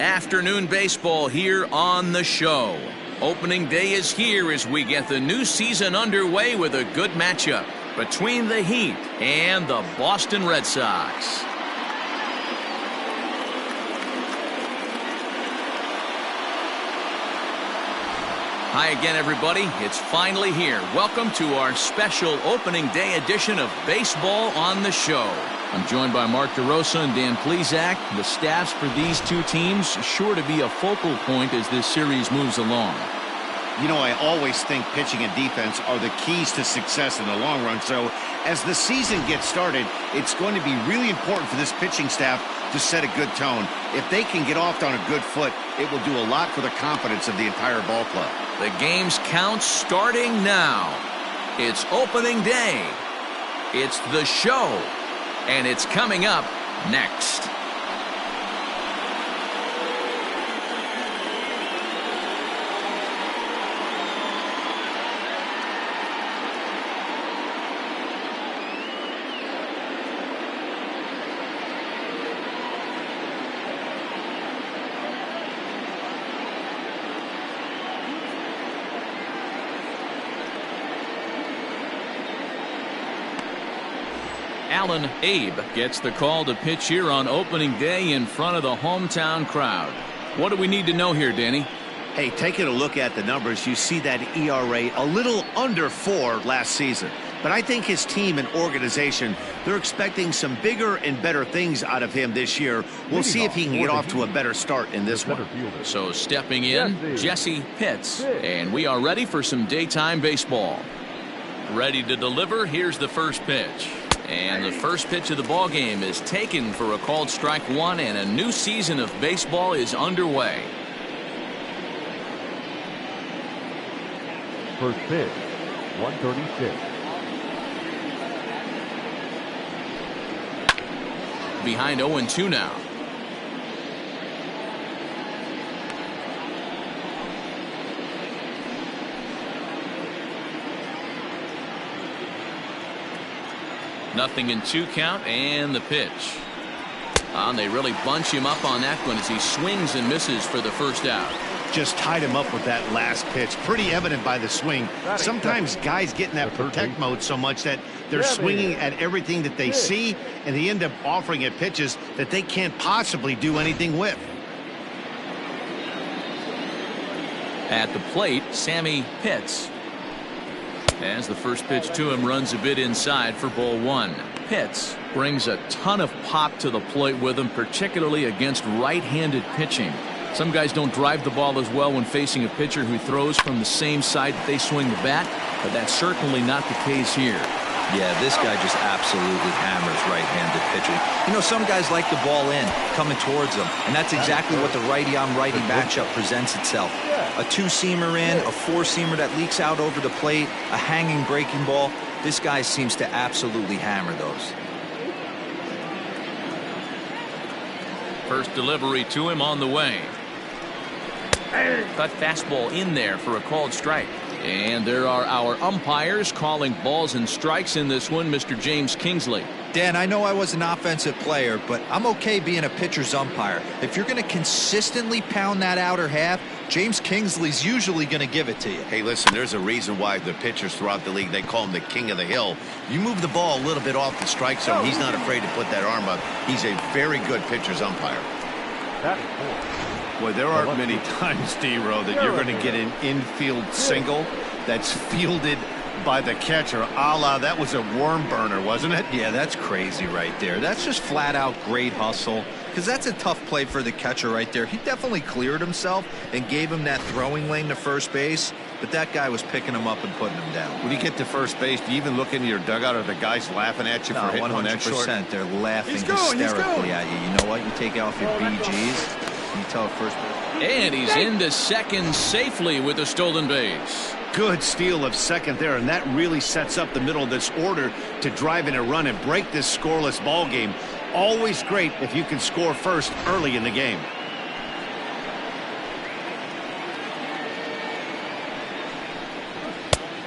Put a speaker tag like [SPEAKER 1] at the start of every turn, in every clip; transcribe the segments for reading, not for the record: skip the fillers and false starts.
[SPEAKER 1] Afternoon baseball here on the show. Opening day is here as we get the new season underway with a good matchup between the Heat and the Boston Red Sox. Hi again, everybody. It's finally here. Welcome to our special opening day edition of Baseball on the Show. I'm joined by Mark DeRosa and Dan Plesac. The staffs for these two teams sure to be a focal point as this series moves along.
[SPEAKER 2] You know, I always think pitching and defense are the keys to success in the long run. So as the season gets started, it's going to be really important for this pitching staff to set a good tone. If they can get off on a good foot, it will do a lot for the confidence of the entire ball club.
[SPEAKER 1] The game's count starting now. It's opening day. It's the show. And it's coming up next. Alan Abe gets the call to pitch here on opening day in front of the hometown crowd. What do we need to know here, Danny?
[SPEAKER 2] Hey, taking a look at the numbers, you see that ERA a little under 4 last season. But I think his team and organization, they're expecting some bigger and better things out of him this year. We'll see if he can get off to a better start in this one.
[SPEAKER 1] So stepping in, Jesse Pitts. And we are ready for some daytime baseball. Ready to deliver, here's the first pitch. And the first pitch of the ball game is taken for a called strike one, and a new season of baseball is underway.
[SPEAKER 3] First pitch, 136.
[SPEAKER 1] Behind 0-2 now. Nothing in 2 count, and the pitch. And they really bunch him up on that one as he swings and misses for the first out.
[SPEAKER 2] Just tied him up with that last pitch. Pretty evident by the swing. Sometimes guys get in that protect mode so much that they're swinging at everything that they see, and they end up offering at pitches that they can't possibly do anything with.
[SPEAKER 1] At the plate, Sammy Pitts. As the first pitch to him runs a bit inside for ball one. Pitts brings a ton of pop to the plate with him, particularly against right-handed pitching. Some guys don't drive the ball as well when facing a pitcher who throws from the same side that they swing the bat, but that's certainly not the case here.
[SPEAKER 4] Yeah, this guy just absolutely hammers right-handed pitching. You know, some guys like the ball in, coming towards them, and that's exactly what the righty-on-righty matchup presents itself. A two-seamer in, a four-seamer that leaks out over the plate, a hanging breaking ball. This guy seems to absolutely hammer those.
[SPEAKER 1] First delivery to him on the way. Cut fastball in there for a called strike. And there are our umpires calling balls and strikes in this one, Mr. James Kingsley.
[SPEAKER 4] Dan, I know I was an offensive player, but I'm okay being a pitcher's umpire. If you're going to consistently pound that outer half, James Kingsley's usually going to give it to you.
[SPEAKER 2] Hey, listen, there's a reason why the pitchers throughout the league, they call him the king of the hill. You move the ball a little bit off the strike zone, he's not afraid to put that arm up. He's a very good pitcher's umpire. Boy, there aren't many times, D-Row, that you're going to get an infield single that's fielded by the catcher, a la that was a worm burner, wasn't it?
[SPEAKER 4] Yeah, that's crazy right there. That's just flat out great hustle, because that's a tough play for the catcher right there. He definitely cleared himself and gave him that throwing lane to first base, but that guy was picking him up and putting him down.
[SPEAKER 2] When you get to first base, do you even look into your dugout? Are the guys laughing at you for hitting on that short?
[SPEAKER 4] 100%. They're laughing hysterically at you. You know what? You take off your BGs. You tell first base.
[SPEAKER 1] And he's into second safely with a stolen base.
[SPEAKER 2] Good steal of second there, and that really sets up the middle of this order to drive in a run and break this scoreless ball game. Always great if you can score first early in the game.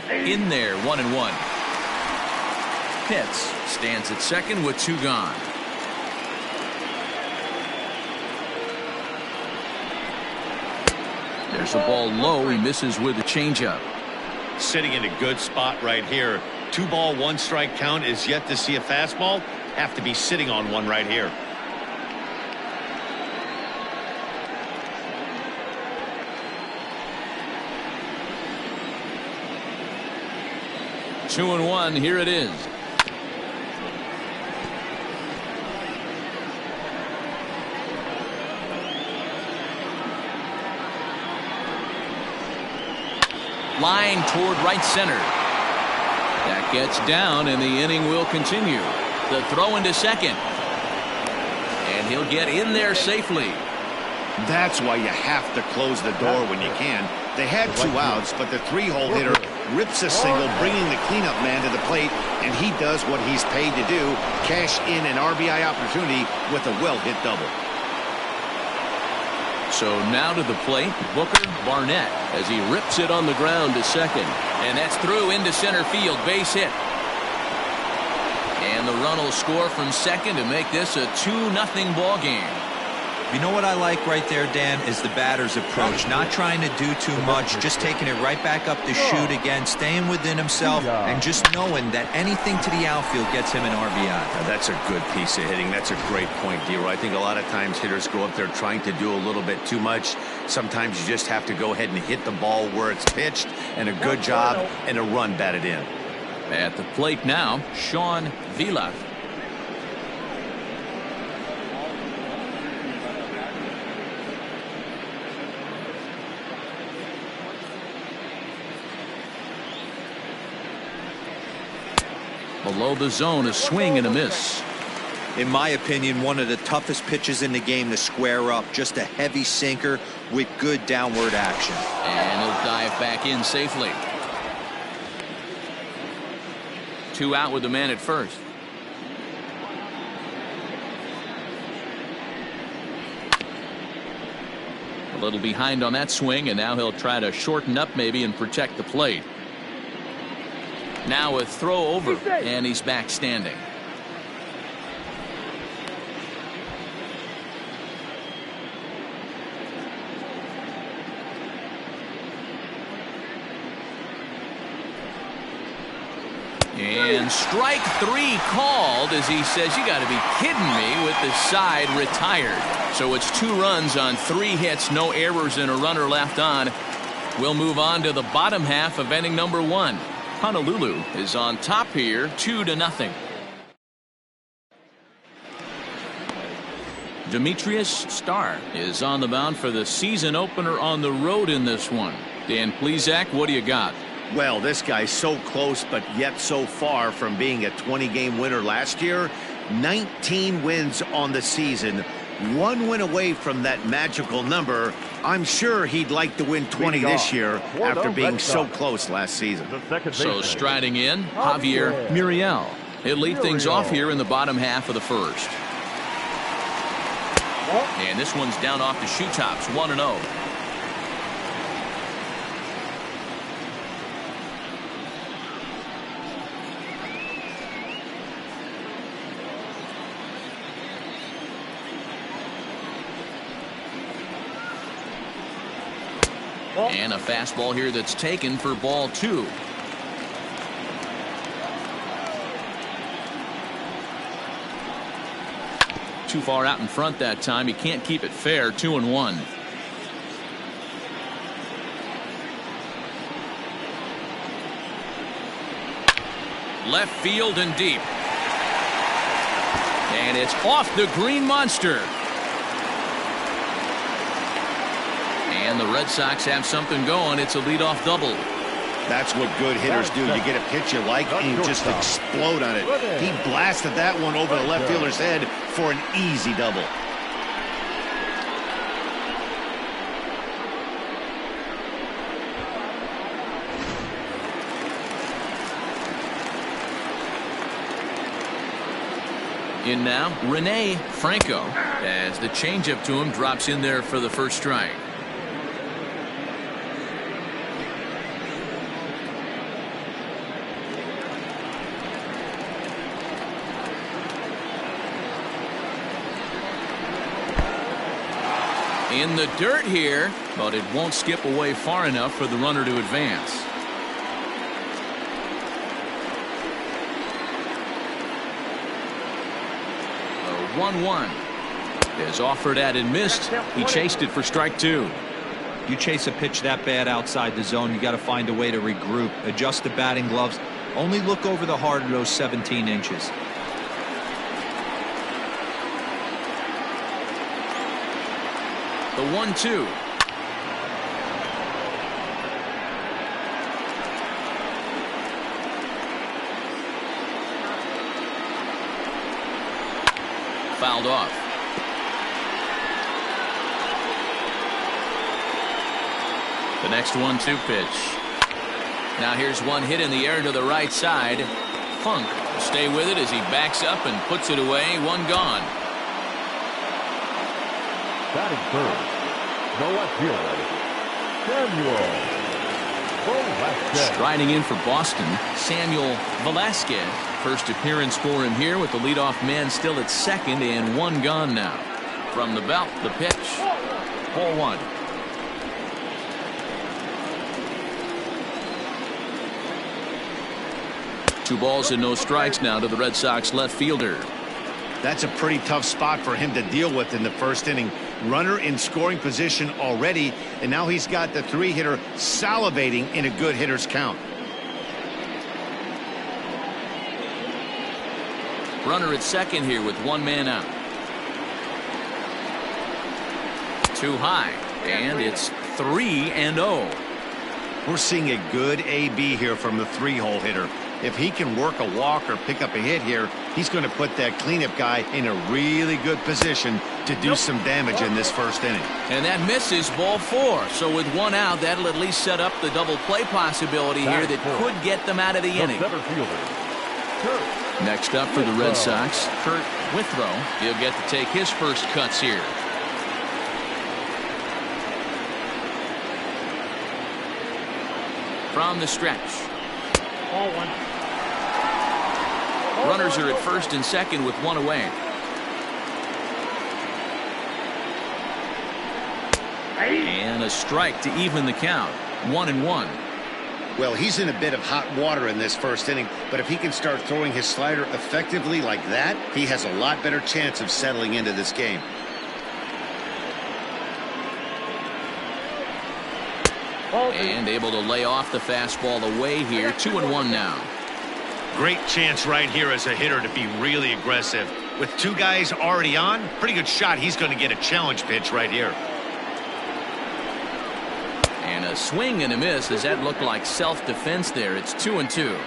[SPEAKER 1] In there, 1-1. Pitts stands at second with 2 gone. There's a ball low. He misses with the changeup.
[SPEAKER 2] Sitting in a good spot right here. 2-ball, 1-strike count is yet to see a fastball. Have to be sitting on one right here.
[SPEAKER 1] Two and one. Here it is. Line toward right center. That gets down, and the inning will continue. The throw into second. And he'll get in there safely.
[SPEAKER 2] That's why you have to close the door when you can. They had 2 outs, but the 3-hole hitter rips a single, bringing the cleanup man to the plate, and he does what he's paid to do, cash in an RBI opportunity with a well-hit double.
[SPEAKER 1] So now to the plate, Booker Barnett, as he rips it on the ground to second. And that's through into center field, base hit. And the run will score from second to make this a 2-0 ball game.
[SPEAKER 4] You know what I like right there, Dan, is the batter's approach. Not trying to do too much, just taking it right back up the chute again, staying within himself, and just knowing that anything to the outfield gets him an RBI.
[SPEAKER 2] Now, that's a good piece of hitting. That's a great point, D-Roy. I think a lot of times hitters go up there trying to do a little bit too much. Sometimes you just have to go ahead and hit the ball where it's pitched, and a good job, and a run batted in.
[SPEAKER 1] At the plate now, Sean Vila. Below the zone, a swing and a miss.
[SPEAKER 4] In my opinion, one of the toughest pitches in the game to square up. Just a heavy sinker with good downward action.
[SPEAKER 1] And he'll dive back in safely. 2 out with the man at first. A little behind on that swing, and now he'll try to shorten up maybe and protect the plate. Now a throw over, and he's back standing. And strike 3 called, as he says, you got to be kidding me, with the side retired. So it's 2 runs on 3 hits, no errors, and a runner left on. We'll move on to the bottom half of inning number 1. Honolulu is on top here, 2-0. Demetrius Starr is on the mound for the season opener on the road in this one. Dan Plesac, what do you got?
[SPEAKER 2] Well, this guy's so close, but yet so far from being a 20-game winner last year. 19 wins on the season. 1 win away from that magical number. I'm sure he'd like to win 20 this year after being so close last season.
[SPEAKER 1] So striding in, Javier Muriel. He'll lead things off here in the bottom half of the first. And this one's down off the shoe tops, 1-0. And a fastball here that's taken for ball 2. Too far out in front that time. He can't keep it fair. 2-1. Left field and deep. And it's off the green monster. And the Red Sox have something going. It's a leadoff double.
[SPEAKER 2] That's what good hitters do. You get a pitch you like and you just explode on it. He blasted that one over the left fielder's head for an easy double.
[SPEAKER 1] In now, Rene Franco, as the changeup to him drops in there for the first strike. in the dirt here, but it won't skip away far enough for the runner to advance. The 1-1 is offered at and missed. He chased it for strike 2.
[SPEAKER 4] You chase a pitch that bad outside the zone, you got to find a way to regroup, adjust the batting gloves. Only look over the heart of those 17 inches.
[SPEAKER 1] The 1-2. Fouled off. The next 1-2 pitch. Now here's one hit in the air to the right side. Funk will stay with it as he backs up and puts it away. One gone.
[SPEAKER 3] Batting third, no outfielder, Samuel Velasquez.
[SPEAKER 1] Striding in for Boston, Samuel Velasquez. First appearance for him here with the leadoff man still at second and one gone now. From the belt, the pitch. Ball 1. Two balls and no strikes now to the Red Sox left fielder.
[SPEAKER 2] That's a pretty tough spot for him to deal with in the first inning. Runner in scoring position already, and now he's got the 3-hitter salivating in a good hitter's count.
[SPEAKER 1] Runner at second here with one man out. Too high, and it's 3-0.
[SPEAKER 2] We're seeing a good AB here from the 3-hole hitter. If he can work a walk or pick up a hit here, he's going to put that cleanup guy in a really good position to do some damage in this first inning.
[SPEAKER 1] And that misses, ball 4. So with one out, that'll at least set up the double play possibility here that could get them out of the inning. Next up for the Red Sox, Kurt Withrow. He'll get to take his first cuts here. From the stretch. Ball 1. Runners are at first and second with one away. And a strike to even the count. 1-1.
[SPEAKER 2] Well, he's in a bit of hot water in this first inning, but if he can start throwing his slider effectively like that, he has a lot better chance of settling into this game.
[SPEAKER 1] And able to lay off the fastball away here. 2-1 now.
[SPEAKER 2] Great chance right here as a hitter to be really aggressive. With two guys already on, pretty good shot he's going to get a challenge pitch right here.
[SPEAKER 1] And a swing and a miss. Does that look like self-defense there? It's 2-2.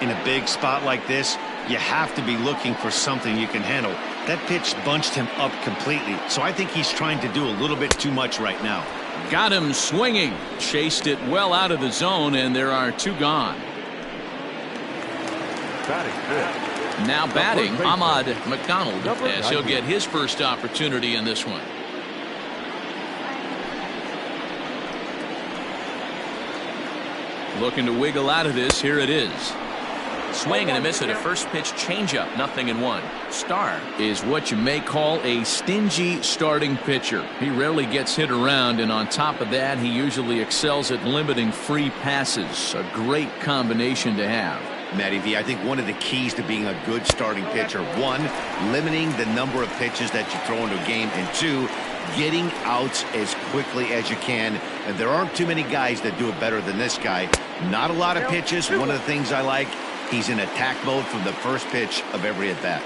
[SPEAKER 2] In a big spot like this, you have to be looking for something you can handle. That pitch bunched him up completely, so I think he's trying to do a little bit too much right now.
[SPEAKER 1] Got him swinging. Chased it well out of the zone, and there are two gone. Now batting, Ahmad McDonald, as he'll get his first opportunity in this one. Looking to wiggle out of this. Here it is. Swing and a miss at a first pitch changeup. 0-1. Starr is what you may call a stingy starting pitcher. He rarely gets hit around, and on top of that, he usually excels at limiting free passes. A great combination to have.
[SPEAKER 2] Matty V, I think one of the keys to being a good starting pitcher, one, limiting the number of pitches that you throw into a game, and two, getting outs as quickly as you can. And there aren't too many guys that do it better than this guy. Not a lot of pitches. One of the things I like, he's in attack mode from the first pitch of every at-bat.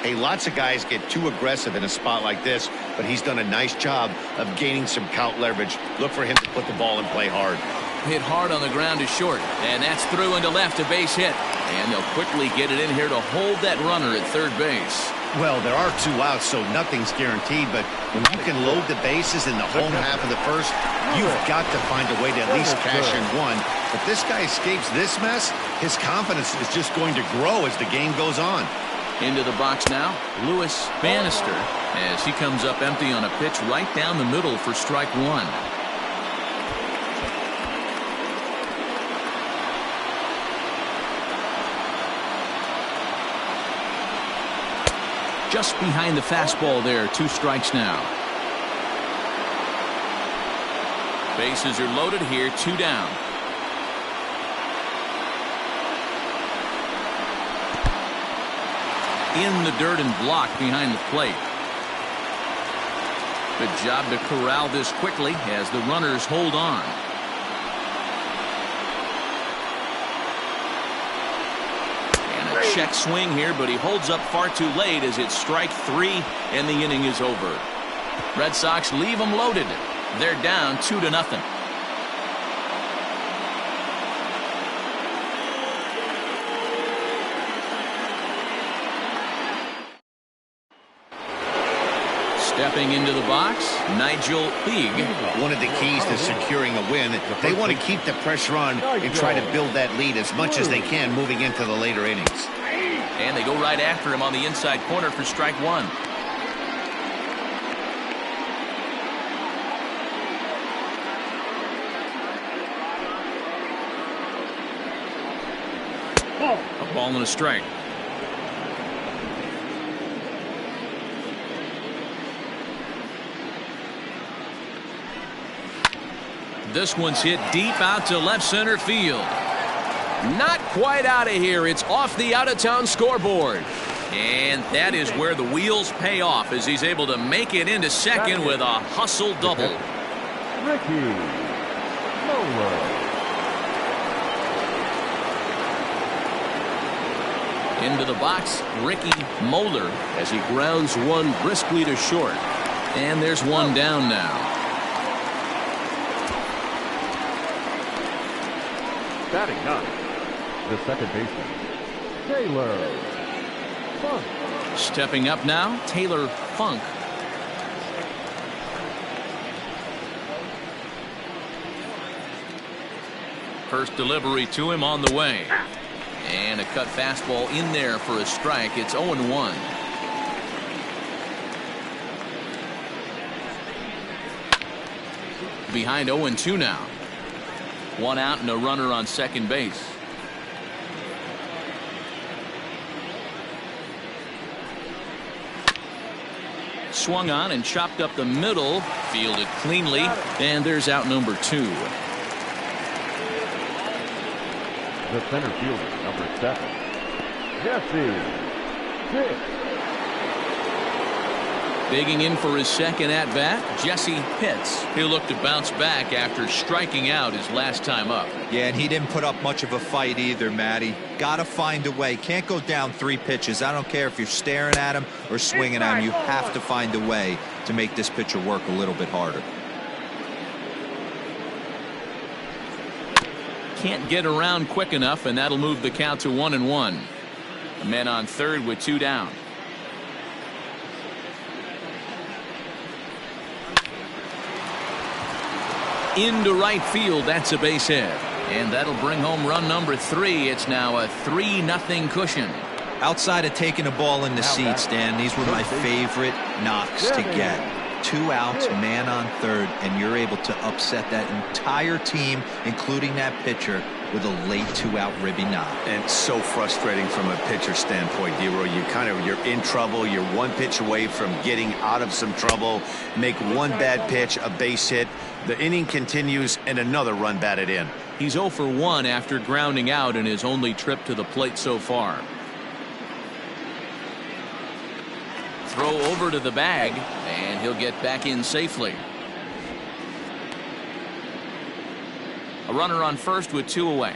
[SPEAKER 2] Hey, lots of guys get too aggressive in a spot like this, but he's done a nice job of gaining some count leverage. Look for him to put the ball and play hard.
[SPEAKER 1] Hit hard on the ground to short, and that's through into left, a base hit. And they'll quickly get it in here to hold that runner at third base.
[SPEAKER 2] Well, there are two outs, so nothing's guaranteed, but when you can load the bases in the home half of the first, you've got to find a way to at least cash in one. If this guy escapes this mess, his confidence is just going to grow as the game goes on.
[SPEAKER 1] Into the box now, Lewis Bannister, as he comes up empty on a pitch right down the middle for strike 1. Just behind the fastball there. 2 strikes now. Bases are loaded here, 2 down. In the dirt and blocked behind the plate. Good job to corral this quickly as the runners hold on. And a check swing here, but he holds up far too late as it's strike 3 and the inning is over. Red Sox leave them loaded. They're down 2-0. Stepping into the box, Nigel Puig.
[SPEAKER 2] One of the keys to securing a win, they want to keep the pressure on and try to build that lead as much as they can moving into the later innings.
[SPEAKER 1] And they go right after him on the inside corner for strike 1. A ball and a strike. This one's hit deep out to left center field. Not quite out of here. It's off the out-of-town scoreboard. And that is where the wheels pay off as he's able to make it into second with a hustle double.
[SPEAKER 3] Ricky Moller.
[SPEAKER 1] Into the box, Ricky Moller as he grounds one briskly to short. And there's one down now.
[SPEAKER 3] Batting ninth, the second baseman, Taylor Funk.
[SPEAKER 1] Stepping up now, Taylor Funk. First delivery to him on the way. And a cut fastball in there for a strike. It's 0-1. Behind 0-2 now. One out and a runner on second base. Swung on and chopped up the middle. Fielded cleanly. And there's out number 2.
[SPEAKER 3] The center fielder, number 7, Jesse Pitts.
[SPEAKER 1] Digging in for his second at-bat, Jesse Pitts. He'll look to bounce back after striking out his last time up.
[SPEAKER 4] Yeah, and he didn't put up much of a fight either, Matty. Got to find a way. Can't go down 3 pitches. I don't care if you're staring at him or swinging at him. You have to find a way to make this pitcher work a little bit harder.
[SPEAKER 1] Can't get around quick enough, and that'll move the count to 1-1. The man on third with 2 down. Into right field, that's a base hit. And that'll bring home run number 3. It's now a 3-0 cushion.
[SPEAKER 4] Outside of taking a ball in the seats, Dan, these were my favorite knocks to get. 2 outs, man on third, and you're able to upset that entire team, including that pitcher, with a late 2-out ribby knock.
[SPEAKER 2] And so frustrating from a pitcher standpoint, D-Roy. You're in trouble. You're 1 pitch away from getting out of some trouble. Make 1 bad pitch, a base hit. The inning continues, and another run batted in.
[SPEAKER 1] He's 0 for 1 after grounding out in his only trip to the plate so far. Throw over to the bag, and he'll get back in safely. A runner on first with 2 away.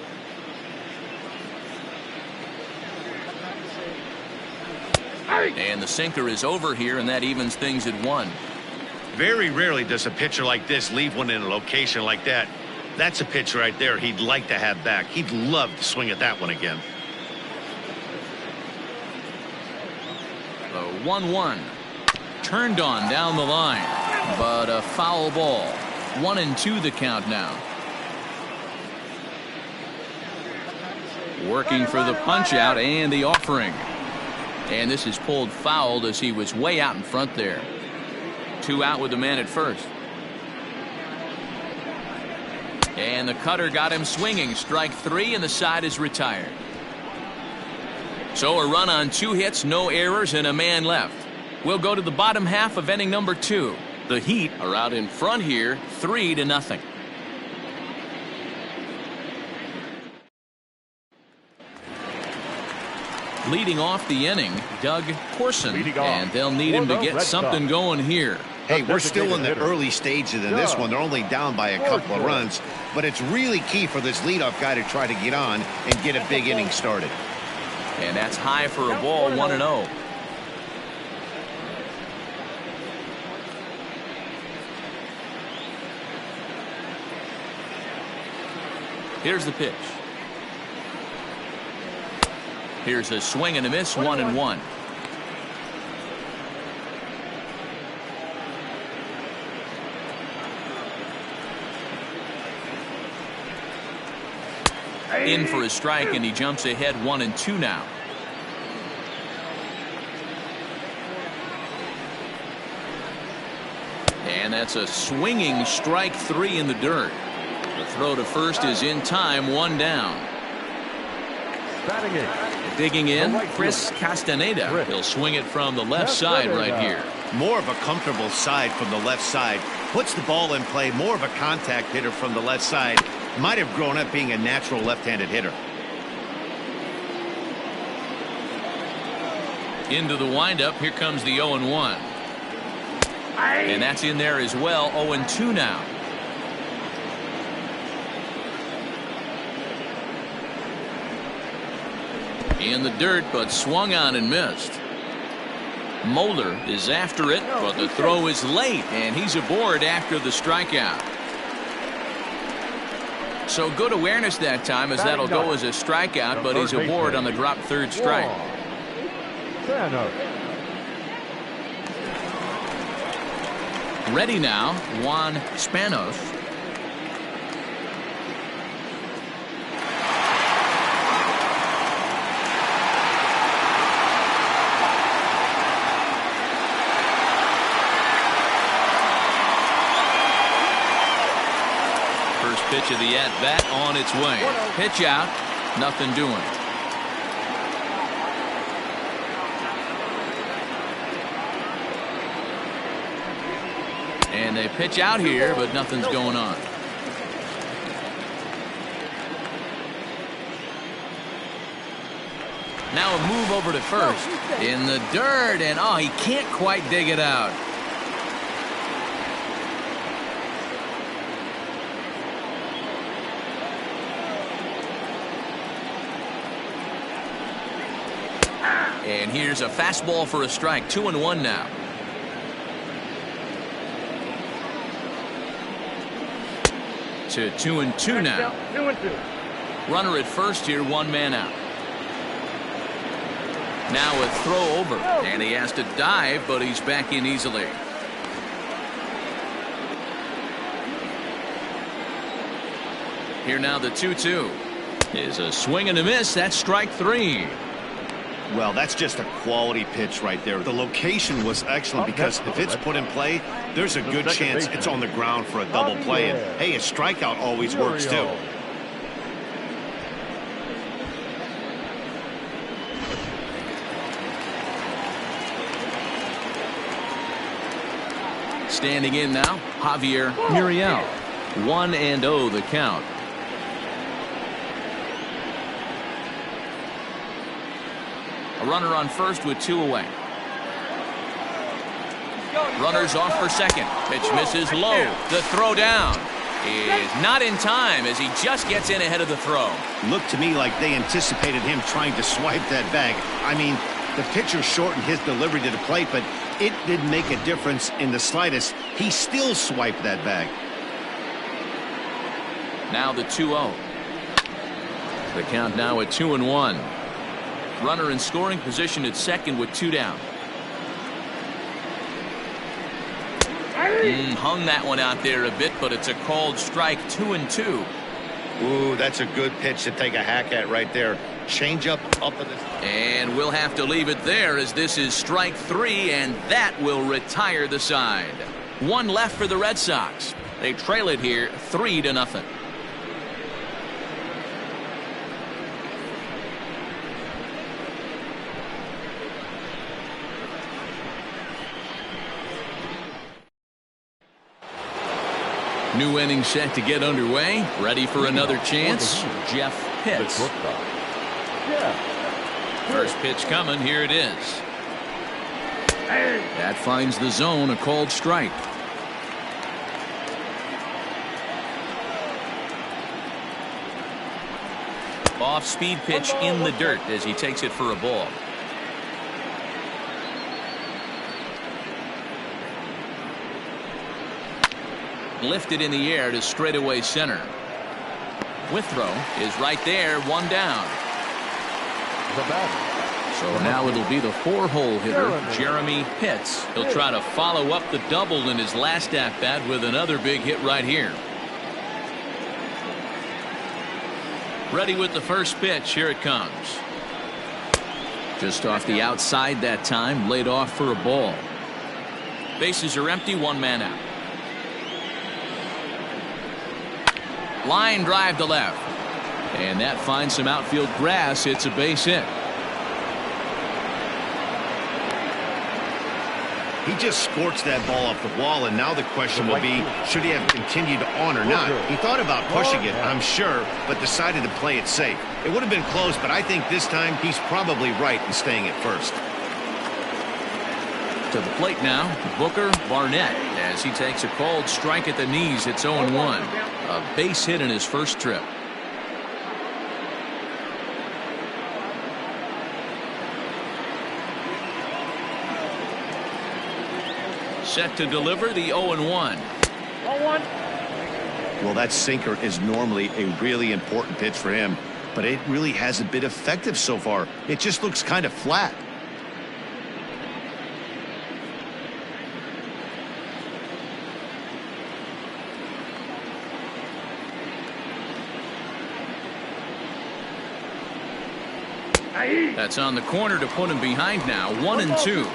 [SPEAKER 1] And the sinker is over here, and that evens things at 1.
[SPEAKER 2] Very rarely does a pitcher like this leave one in a location like that. That's a pitch right there he'd like to have back. He'd love to swing at that one again.
[SPEAKER 1] 1-1. Turned on down the line, but a foul ball. 1-2 the count now. Working for the punch out and the offering. And this is pulled fouled as he was way out in front there. 2 out with the man at first. And the cutter got him swinging. Strike 3, and the side is retired. So a run on 2 hits, no errors, and a man left. We'll go to the bottom half of inning number 2. The Heat are out in front here, 3-0. Leading off the inning, Doug Corson, and they'll need him to get something going here.
[SPEAKER 2] Hey, we're still in the early stages in this one. They're only down by a couple of runs, but it's really key for this leadoff guy to try to get on and get a big inning started.
[SPEAKER 1] And that's high for a ball, 1-0. Here's the pitch. Here's a swing and a miss, 1-1. In for a strike, and he jumps ahead 1-2 now. And that's a swinging strike 3 in the dirt. The throw to first is in time, 1 down. Digging in, Chris Castaneda. He'll swing it from the left side right here.
[SPEAKER 2] More of a comfortable side from the left side. Puts the ball in play. More of a contact hitter from the left side. Might have grown up being a natural left-handed hitter.
[SPEAKER 1] Into the windup. Here comes the 0-1. And that's in there as well. 0-2 now. In the dirt, but swung on and missed. Mulder is after it, but the throw is late, and he's aboard after the strikeout. So good awareness that time, as that'll go as a strikeout, but he's aboard on the drop third strike. Ready now, Juan Spanos. Pitch of the at-bat on its way. Pitch out, nothing doing. And they pitch out here, but nothing's going on. Now a move over to first. In the dirt, and oh, he can't quite dig it out. And here's a fastball for a strike. 2-1 now. To 2-2 now. 2-2. Runner at first here, 1 man out. Now a throw over, and he has to dive, but he's back in easily. Here now the 2-2 is a swing and a miss. That's strike 3.
[SPEAKER 2] Well, that's just a quality pitch right there. The location was excellent because if it's put in play, there's a good chance it's on the ground for a double play. And hey, a strikeout always works too.
[SPEAKER 1] Standing in now, Javier Muriel. 1-0 the count. A runner on first with 2 away. Runners off for second. Pitch misses low. The throw down is not in time as he just gets in ahead of the throw.
[SPEAKER 2] Looked to me like they anticipated him trying to swipe that bag. I mean, the pitcher shortened his delivery to the plate, but it didn't make a difference in the slightest. He still swiped that bag.
[SPEAKER 1] Now the 2-0. The count now at 2-1. Runner in scoring position at second with 2 down. Hung that one out there a bit, but it's a called strike. 2-2.
[SPEAKER 2] Ooh, that's a good pitch to take a hack at right there. Change up in this.
[SPEAKER 1] And we'll have to leave it there as this is strike 3, and that will retire the side. 1 left for the Red Sox. They trail it here 3-0. New inning set to get underway. Ready for another chance. Jeff Pitts. First pitch coming. Here it is. That finds the zone, a called strike. Off-speed pitch in the dirt as he takes it for a ball. Lifted in the air to straightaway center. Withrow is right there, one down.
[SPEAKER 3] The batter.
[SPEAKER 1] So now it'll be the 4-hole hitter, Jeremy Pitts. He'll try to follow up the double in his last at-bat with another big hit right here. Ready with the first pitch. Here it comes. Just off the outside that time, laid off for a ball. Bases are empty, one man out. Line drive to left. And that finds some outfield grass. It's a base hit.
[SPEAKER 2] He just scorched that ball off the wall, and now the question will be, should he have continued on or not? He thought about pushing it, I'm sure, but decided to play it safe. It would have been close, but I think this time he's probably right in staying at first.
[SPEAKER 1] To the plate now, Booker Barnett, as he takes a called strike at the knees. It's 0-1. A base hit in his first trip. Set to deliver the 0-1.
[SPEAKER 2] Well, that sinker is normally a really important pitch for him, but it really hasn't been effective so far. It just looks kind of flat.
[SPEAKER 1] That's on the corner to put him behind now. 1-2.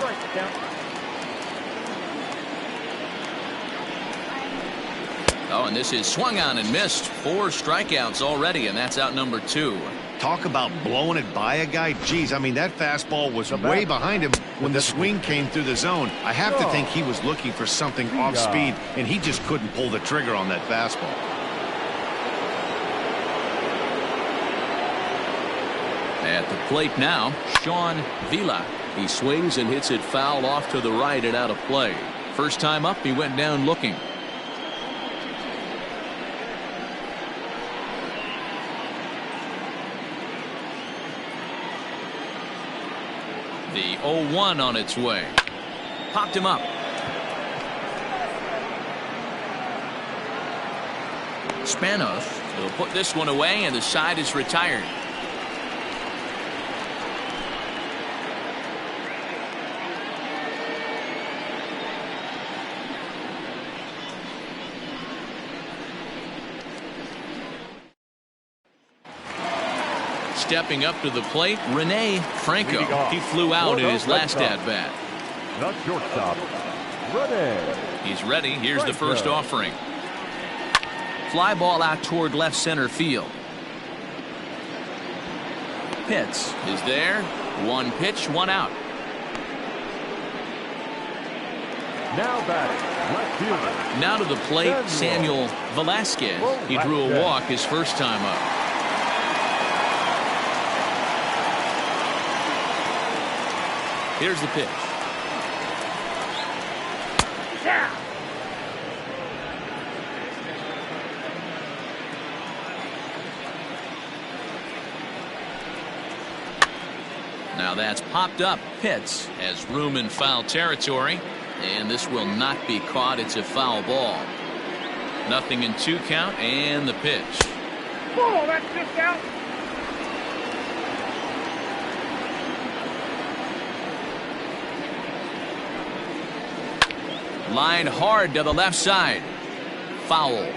[SPEAKER 1] Oh, and this is swung on and missed. 4 strikeouts already, and that's out number 2.
[SPEAKER 2] Talk about blowing it by a guy. Geez, I mean, that fastball was way behind him when the swing came through the zone. I have to think he was looking for something off speed, and he just couldn't pull the trigger on that fastball.
[SPEAKER 1] At the plate now, Sean Vila. He swings and hits it foul off to the right and out of play. First time up, he went down looking. The 0-1 on its way. Popped him up. Spanos will put this one away, and the side is retired. Stepping up to the plate, Rene Franco. He flew out in his last at-bat.
[SPEAKER 3] The shortstop, Rene.
[SPEAKER 1] He's ready. Here's the first offering. Fly ball out toward left center field. Pitts is there. 1 pitch, 1 out.
[SPEAKER 3] Now batting, left fielder.
[SPEAKER 1] Now to the plate, Samuel Velasquez. He drew a walk his first time up. Here's the pitch. Now that's popped up. Pitts has room in foul territory, and this will not be caught. It's a foul ball. Nothing in 2 count, and the pitch.
[SPEAKER 5] Oh, that's just out.
[SPEAKER 1] Line hard to the left side. Foul.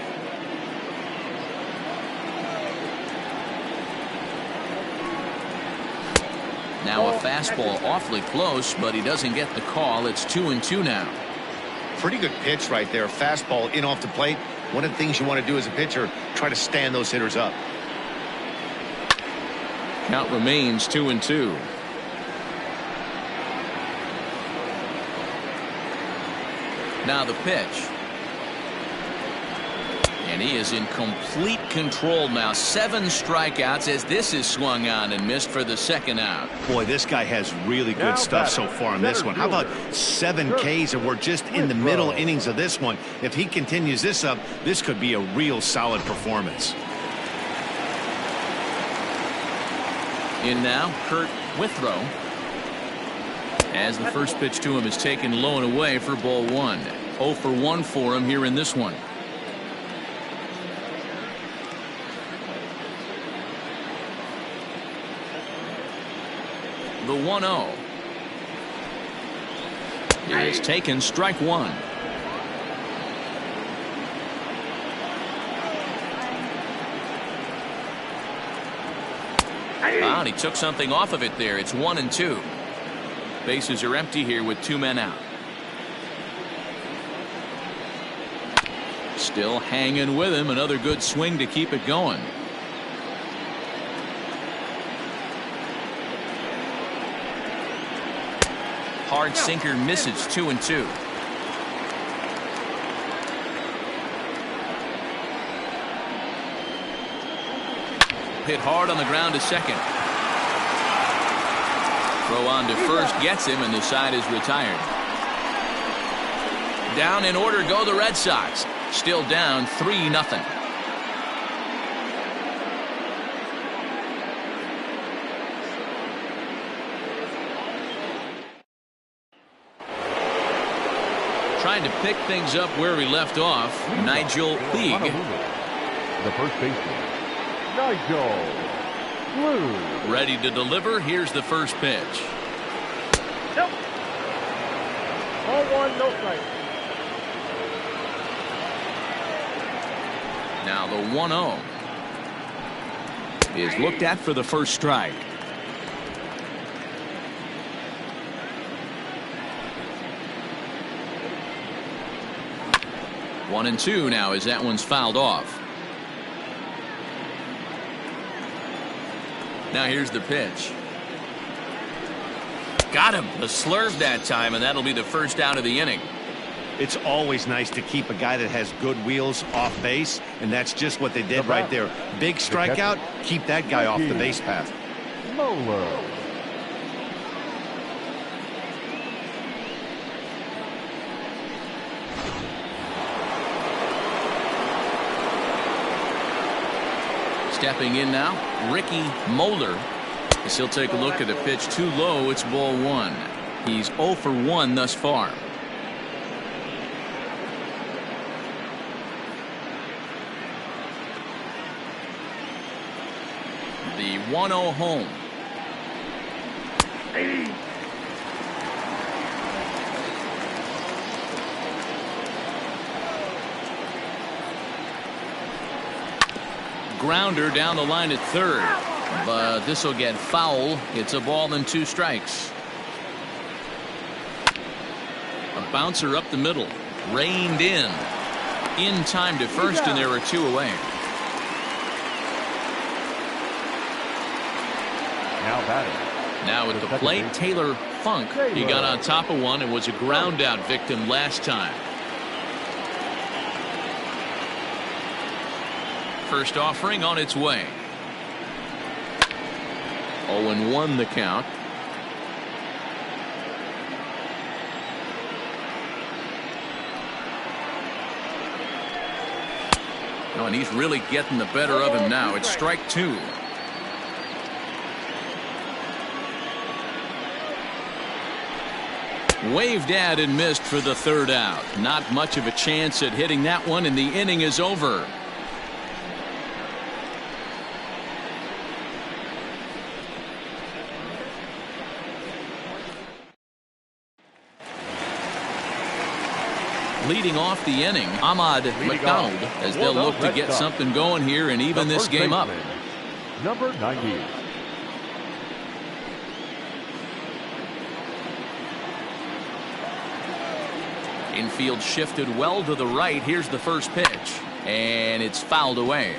[SPEAKER 1] Now a fastball awfully close, but he doesn't get the call. It's 2-2 now.
[SPEAKER 2] Pretty good pitch right there. Fastball in off the plate. One of the things you want to do as a pitcher, try to stand those hitters up.
[SPEAKER 1] Count remains 2-2. Now the pitch. And he is in complete control now. 7 strikeouts as this is swung on and missed for the second out.
[SPEAKER 2] Boy, this guy has really good
[SPEAKER 3] Now
[SPEAKER 2] stuff
[SPEAKER 3] batting,
[SPEAKER 2] so far on this one. How about 7 Ks, and we're just in the middle innings of this one. If he continues this up, this could be a real solid performance.
[SPEAKER 1] In now, Kurt Withrow. As the first pitch to him is taken low and away for ball 1. 0 for 1 for him here in this one. The 1-0 is taken, strike 1. And he took something off of it there. It's 1-2. Bases are empty here with 2 men out. Still hanging with him. Another good swing to keep it going. Hard sinker misses. 2-2. Hit hard on the ground to second. Throw on to first gets him, and the side is retired. Down in order go the Red Sox. Still down 3-0. Trying to pick things up where we left off, Nigel Puig.
[SPEAKER 3] The first baseman, Nigel Puig.
[SPEAKER 1] Ready to deliver. Here's the first pitch.
[SPEAKER 5] Nope. 0-1, no strike.
[SPEAKER 1] Now the 1-0 is looked at for the first strike. One and 2 now as that one's fouled off. Now here's the pitch. Got him. The slurve that time, and that'll be the first out of the inning.
[SPEAKER 2] It's always nice to keep a guy that has good wheels off base, and that's just what they did right there. Big strikeout, keep that guy off the base path.
[SPEAKER 3] Moeller.
[SPEAKER 1] Stepping in now, Ricky Moeller. As he'll take a look at a pitch too low. It's ball 1. He's 0 for 1 thus far. The 1-0 home. Grounder down the line at third, but this will get foul. It's a ball and 2 strikes. A bouncer up the middle, reined in time to first, and there are 2 away.
[SPEAKER 3] Now batting.
[SPEAKER 1] Now at the plate, Taylor Funk. He got on top of one and was a ground out victim last time. First offering on its way. 0-1 the count. Oh, and he's really getting the better of him now. It's strike 2. Waved at and missed for the third out. Not much of a chance at hitting that one, and the inning is over. Leading off the inning, Ahmad McDonald, as they'll look to get something going here and even this game up.
[SPEAKER 3] Number 90.
[SPEAKER 1] Infield shifted well to the right. Here's the first pitch, and it's fouled away.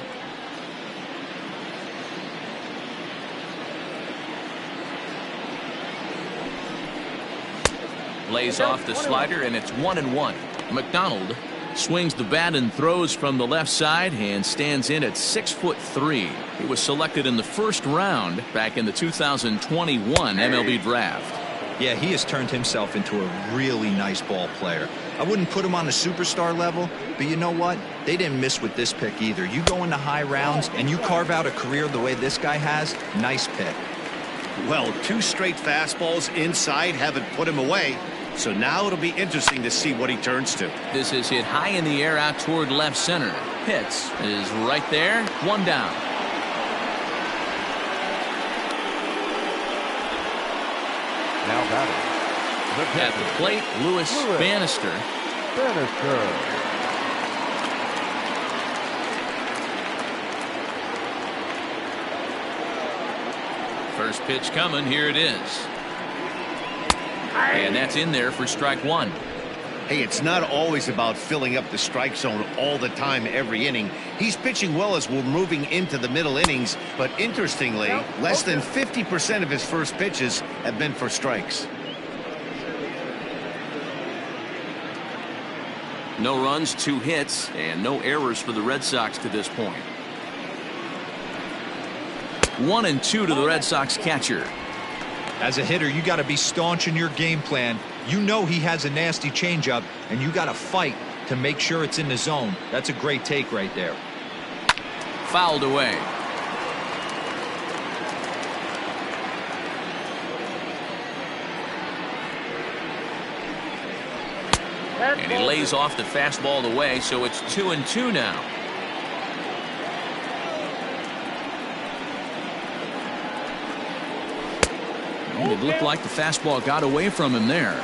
[SPEAKER 1] Lays off the slider, and it's 1-1. McDonald Swings the bat and throws from the left side and stands in at 6'3". He was selected in the first round back in the 2021 MLB draft.
[SPEAKER 4] Yeah, he has turned himself into a really nice ball player. I wouldn't put him on the superstar level, but you know what? They didn't miss with this pick either. You go into high rounds and you carve out a career the way this guy has, nice pick.
[SPEAKER 2] Well, 2 straight fastballs inside haven't put him away. So now it'll be interesting to see what he turns to.
[SPEAKER 1] This is hit high in the air out toward left center. Pitts is right there. 1 down.
[SPEAKER 3] Now batting.
[SPEAKER 1] At the plate, Lewis Bannister. First pitch coming. Here it is. And that's in there for strike 1.
[SPEAKER 2] Hey, it's not always about filling up the strike zone all the time every inning. He's pitching well as we're moving into the middle innings, but interestingly, less than 50% of his first pitches have been for strikes.
[SPEAKER 1] No runs, 2 hits, and no errors for the Red Sox to this point. 1-2 to the Red Sox catcher.
[SPEAKER 4] As a hitter, you got to be staunch in your game plan. You know he has a nasty changeup, and you got to fight to make sure it's in the zone. That's a great take right there.
[SPEAKER 1] Fouled away. And he lays off the fastball away, so it's 2-2 now. And it looked like the fastball got away from him there.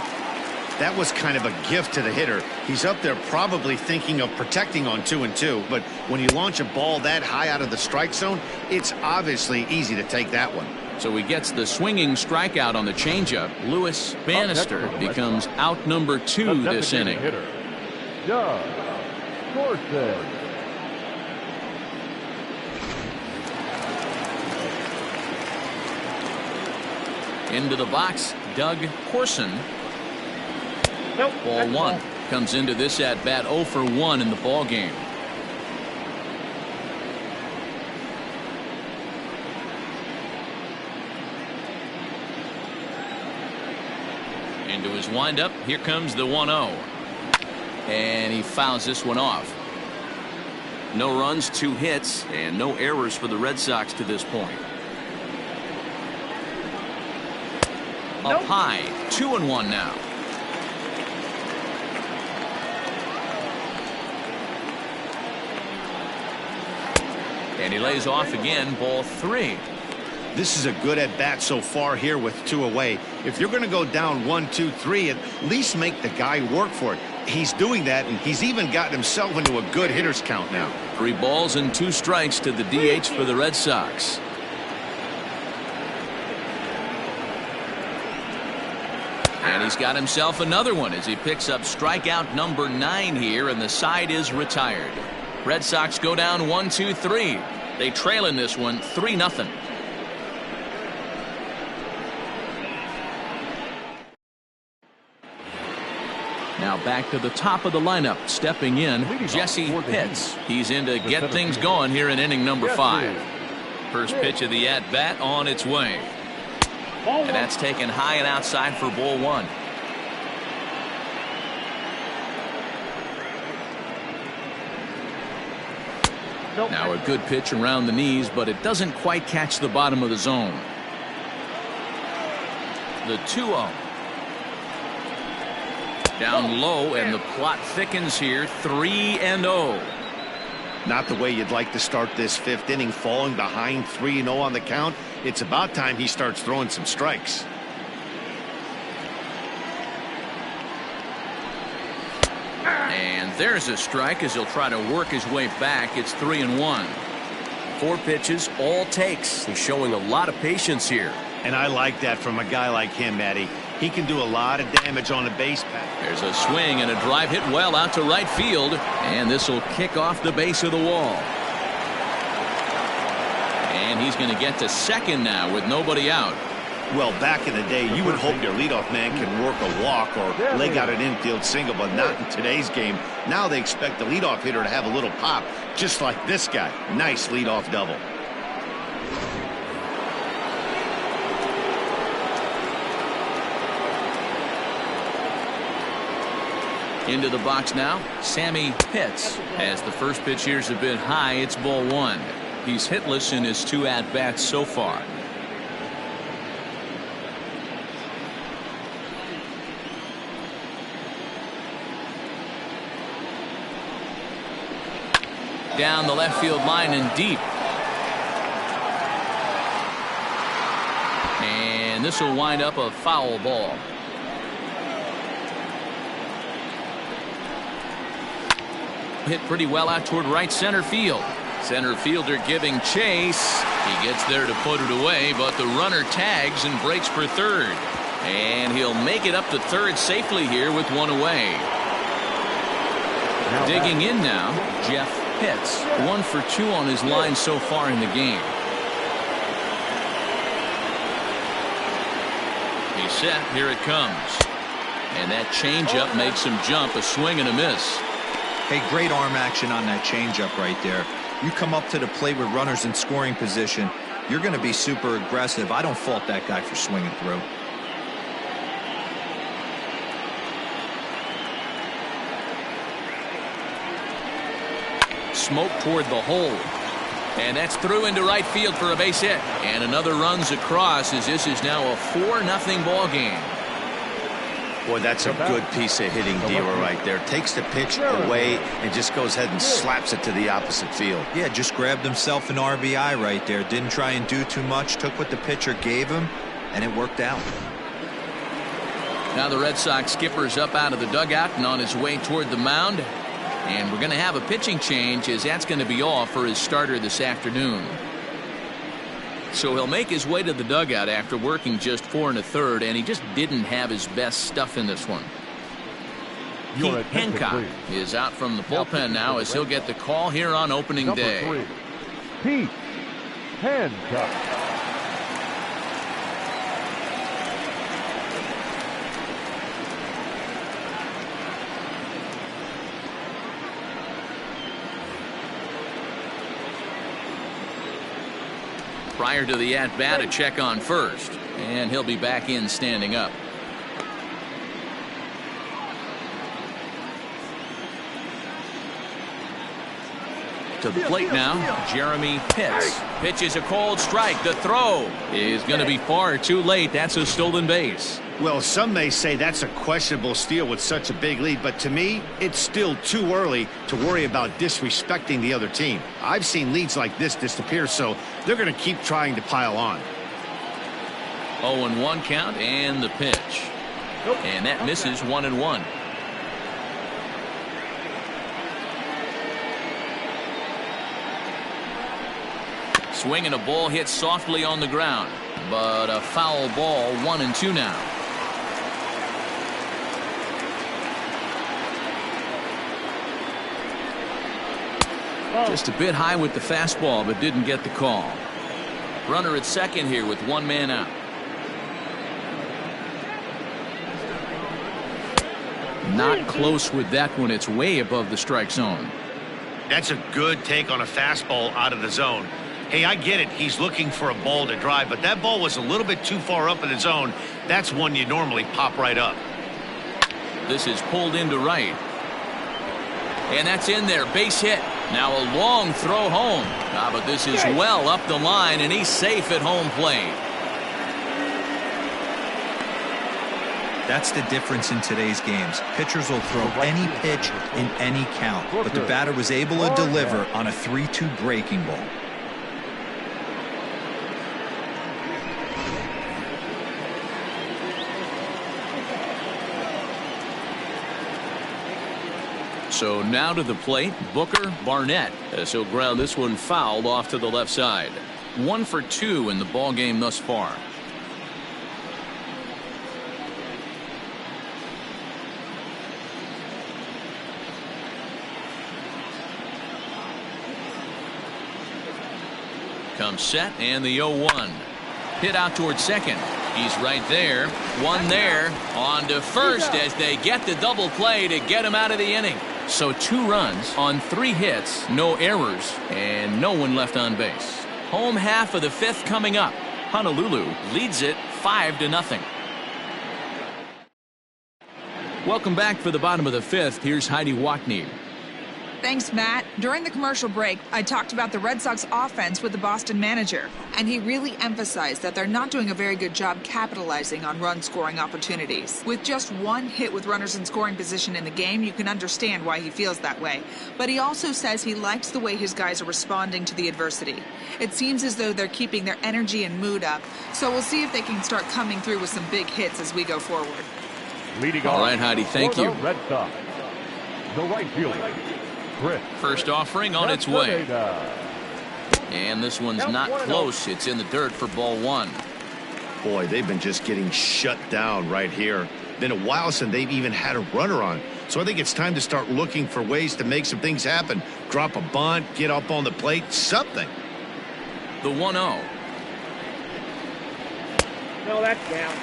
[SPEAKER 2] That was kind of a gift to the hitter. He's up there probably thinking of protecting on 2-2, but when you launch a ball that high out of the strike zone, it's obviously easy to take that one.
[SPEAKER 1] So he gets the swinging strikeout on the changeup. Lewis Bannister becomes out number 2 this inning.
[SPEAKER 3] Doug Corson.
[SPEAKER 1] Into the box, Doug Corson.
[SPEAKER 5] Nope.
[SPEAKER 1] Ball 1. Comes into this at bat 0 for 1 in the ball game. Into his windup. Here comes the 1-0. And he fouls this one off. No runs, 2 hits, and no errors for the Red Sox to this point. Up high, 2-1 now. And he lays off again, ball 3.
[SPEAKER 2] This is a good at bat so far here with 2 away. If you're going to go down 1, 2, 3, at least make the guy work for it. He's doing that, and he's even gotten himself into a good hitter's count now.
[SPEAKER 1] 3 balls and 2 strikes to the DH for the Red Sox. And he's got himself another one as he picks up strikeout number 9 here, and the side is retired. Red Sox go down 1, 2, 3. They trail in this one 3-0. Now back to the top of the lineup, stepping in, Jesse Pitts. He's in to get things going here in inning number 5. First pitch of the at-bat on its way. And that's taken high and outside for ball 1. Now a good pitch around the knees, but it doesn't quite catch the bottom of the zone. The 2-0. Down low, and the plot thickens here. 3-0.
[SPEAKER 2] Not the way you'd like to start this 5th inning, falling behind 3-0 on the count. It's about time he starts throwing some strikes.
[SPEAKER 1] And there's a strike as he'll try to work his way back. It's 3-1. 4 pitches, all takes. He's showing a lot of patience here.
[SPEAKER 2] And I like that from a guy like him, Matty. He can do a lot of damage on the base path.
[SPEAKER 1] There's a swing and a drive hit well out to right field. And this will kick off the base of the wall. And he's going to get to second now with nobody out.
[SPEAKER 2] Well, back in the day, you would hope your leadoff man can work a walk or leg out an infield single, but not in today's game. Now they expect the leadoff hitter to have a little pop, just like this guy. Nice leadoff double.
[SPEAKER 1] Into the box now, Sammy Pitts. As the first pitch here's a bit high, it's ball one. He's hitless in his 2 at-bats so far. Down the left field line and deep. And this will wind up a foul ball. Hit pretty well out toward right center field. Center fielder giving chase. He gets there to put it away, but the runner tags and breaks for third. And he'll make it up to third safely here with one away. Digging in now, Jeff Pitts. 1 for 2 on his line so far in the game. He's set. Here it comes. And that changeup makes him jump. A swing and a miss.
[SPEAKER 4] Hey, great arm action on that changeup right there. You come up to the plate with runners in scoring position, you're going to be super aggressive. I don't fault that guy for swinging through.
[SPEAKER 1] Smoke toward the hole. And that's through into right field for a base hit. And another runs across as this is now a 4-0 ball game.
[SPEAKER 2] Boy, that's a good piece of hitting, Dealer, right there. Takes the pitch away and just goes ahead and slaps it to the opposite field.
[SPEAKER 4] Yeah, just grabbed himself an RBI right there. Didn't try and do too much. Took what the pitcher gave him, and it worked out.
[SPEAKER 1] Now the Red Sox skipper's up out of the dugout and on his way toward the mound. And we're going to have a pitching change, as that's going to be all for his starter this afternoon. So he'll make his way to the dugout after working just 4 1/3, and he just didn't have his best stuff in this one. Pete Hancock is out from the bullpen now as he'll get the call here on opening day.
[SPEAKER 3] 3, Pete Hancock.
[SPEAKER 1] Prior to the at-bat, a check on first, and he'll be back in standing up. To the plate now, Jeremy Pitts. Pitches a cold strike. The throw is going to be far too late. That's a stolen base.
[SPEAKER 2] Well, some may say that's a questionable steal with such a big lead, but to me, it's still too early to worry about disrespecting the other team. I've seen leads like this disappear, so they're going to keep trying to pile on.
[SPEAKER 1] 0-1 count and the pitch. And that misses 1-1. Swing and a ball hit softly on the ground, but a foul ball. 1-2 now. Just a bit high with the fastball, but didn't get the call. Runner at second here with 1 man out. Not close with that one. It's way above the strike zone.
[SPEAKER 2] That's a good take on a fastball out of the zone. Hey, I get it. He's looking for a ball to drive, but that ball was a little bit too far up in the zone. That's one you normally pop right up.
[SPEAKER 1] This is pulled into right. And that's in there. Base hit. Now a long throw home. But this is well up the line, and he's safe at home plate.
[SPEAKER 4] That's the difference in today's games. Pitchers will throw any pitch in any count, but the batter was able to deliver on a 3-2 breaking ball.
[SPEAKER 1] So now to the plate, Booker Barnett, as he'll ground this one fouled off to the left side. 1 for 2 in the ball game thus far. Comes set, and the 0-1. Hit out towards second. He's right there. One there. On to first as they get the double play to get him out of the inning. So 2 runs on 3 hits, no errors, and no one left on base. Home half of the 5th coming up. Honolulu leads it 5-0. Welcome back for the bottom of the 5th. Here's Heidi Wackney.
[SPEAKER 6] Thanks, Matt. During the commercial break, I talked about the Red Sox offense with the Boston manager, and he really emphasized that they're not doing a very good job capitalizing on run-scoring opportunities. With just 1 hit with runners in scoring position in the game, you can understand why he feels that way. But he also says he likes the way his guys are responding to the adversity. It seems as though they're keeping their energy and mood up, so we'll see if they can start coming through with some big hits as we go forward.
[SPEAKER 3] Leading
[SPEAKER 1] All
[SPEAKER 3] off
[SPEAKER 1] right, Heidi, thank
[SPEAKER 3] for
[SPEAKER 1] you.
[SPEAKER 3] the Red Sox, the right fielder, Chris.
[SPEAKER 1] First offering on its way.
[SPEAKER 3] Castaneda.
[SPEAKER 1] And this one's not close. It's in the dirt for ball 1.
[SPEAKER 2] Boy, they've been just getting shut down right here. Been a while since they've even had a runner on. So I think it's time to start looking for ways to make some things happen. Drop a bunt, get up on the plate, something.
[SPEAKER 1] The 1-0.
[SPEAKER 5] No, that's down.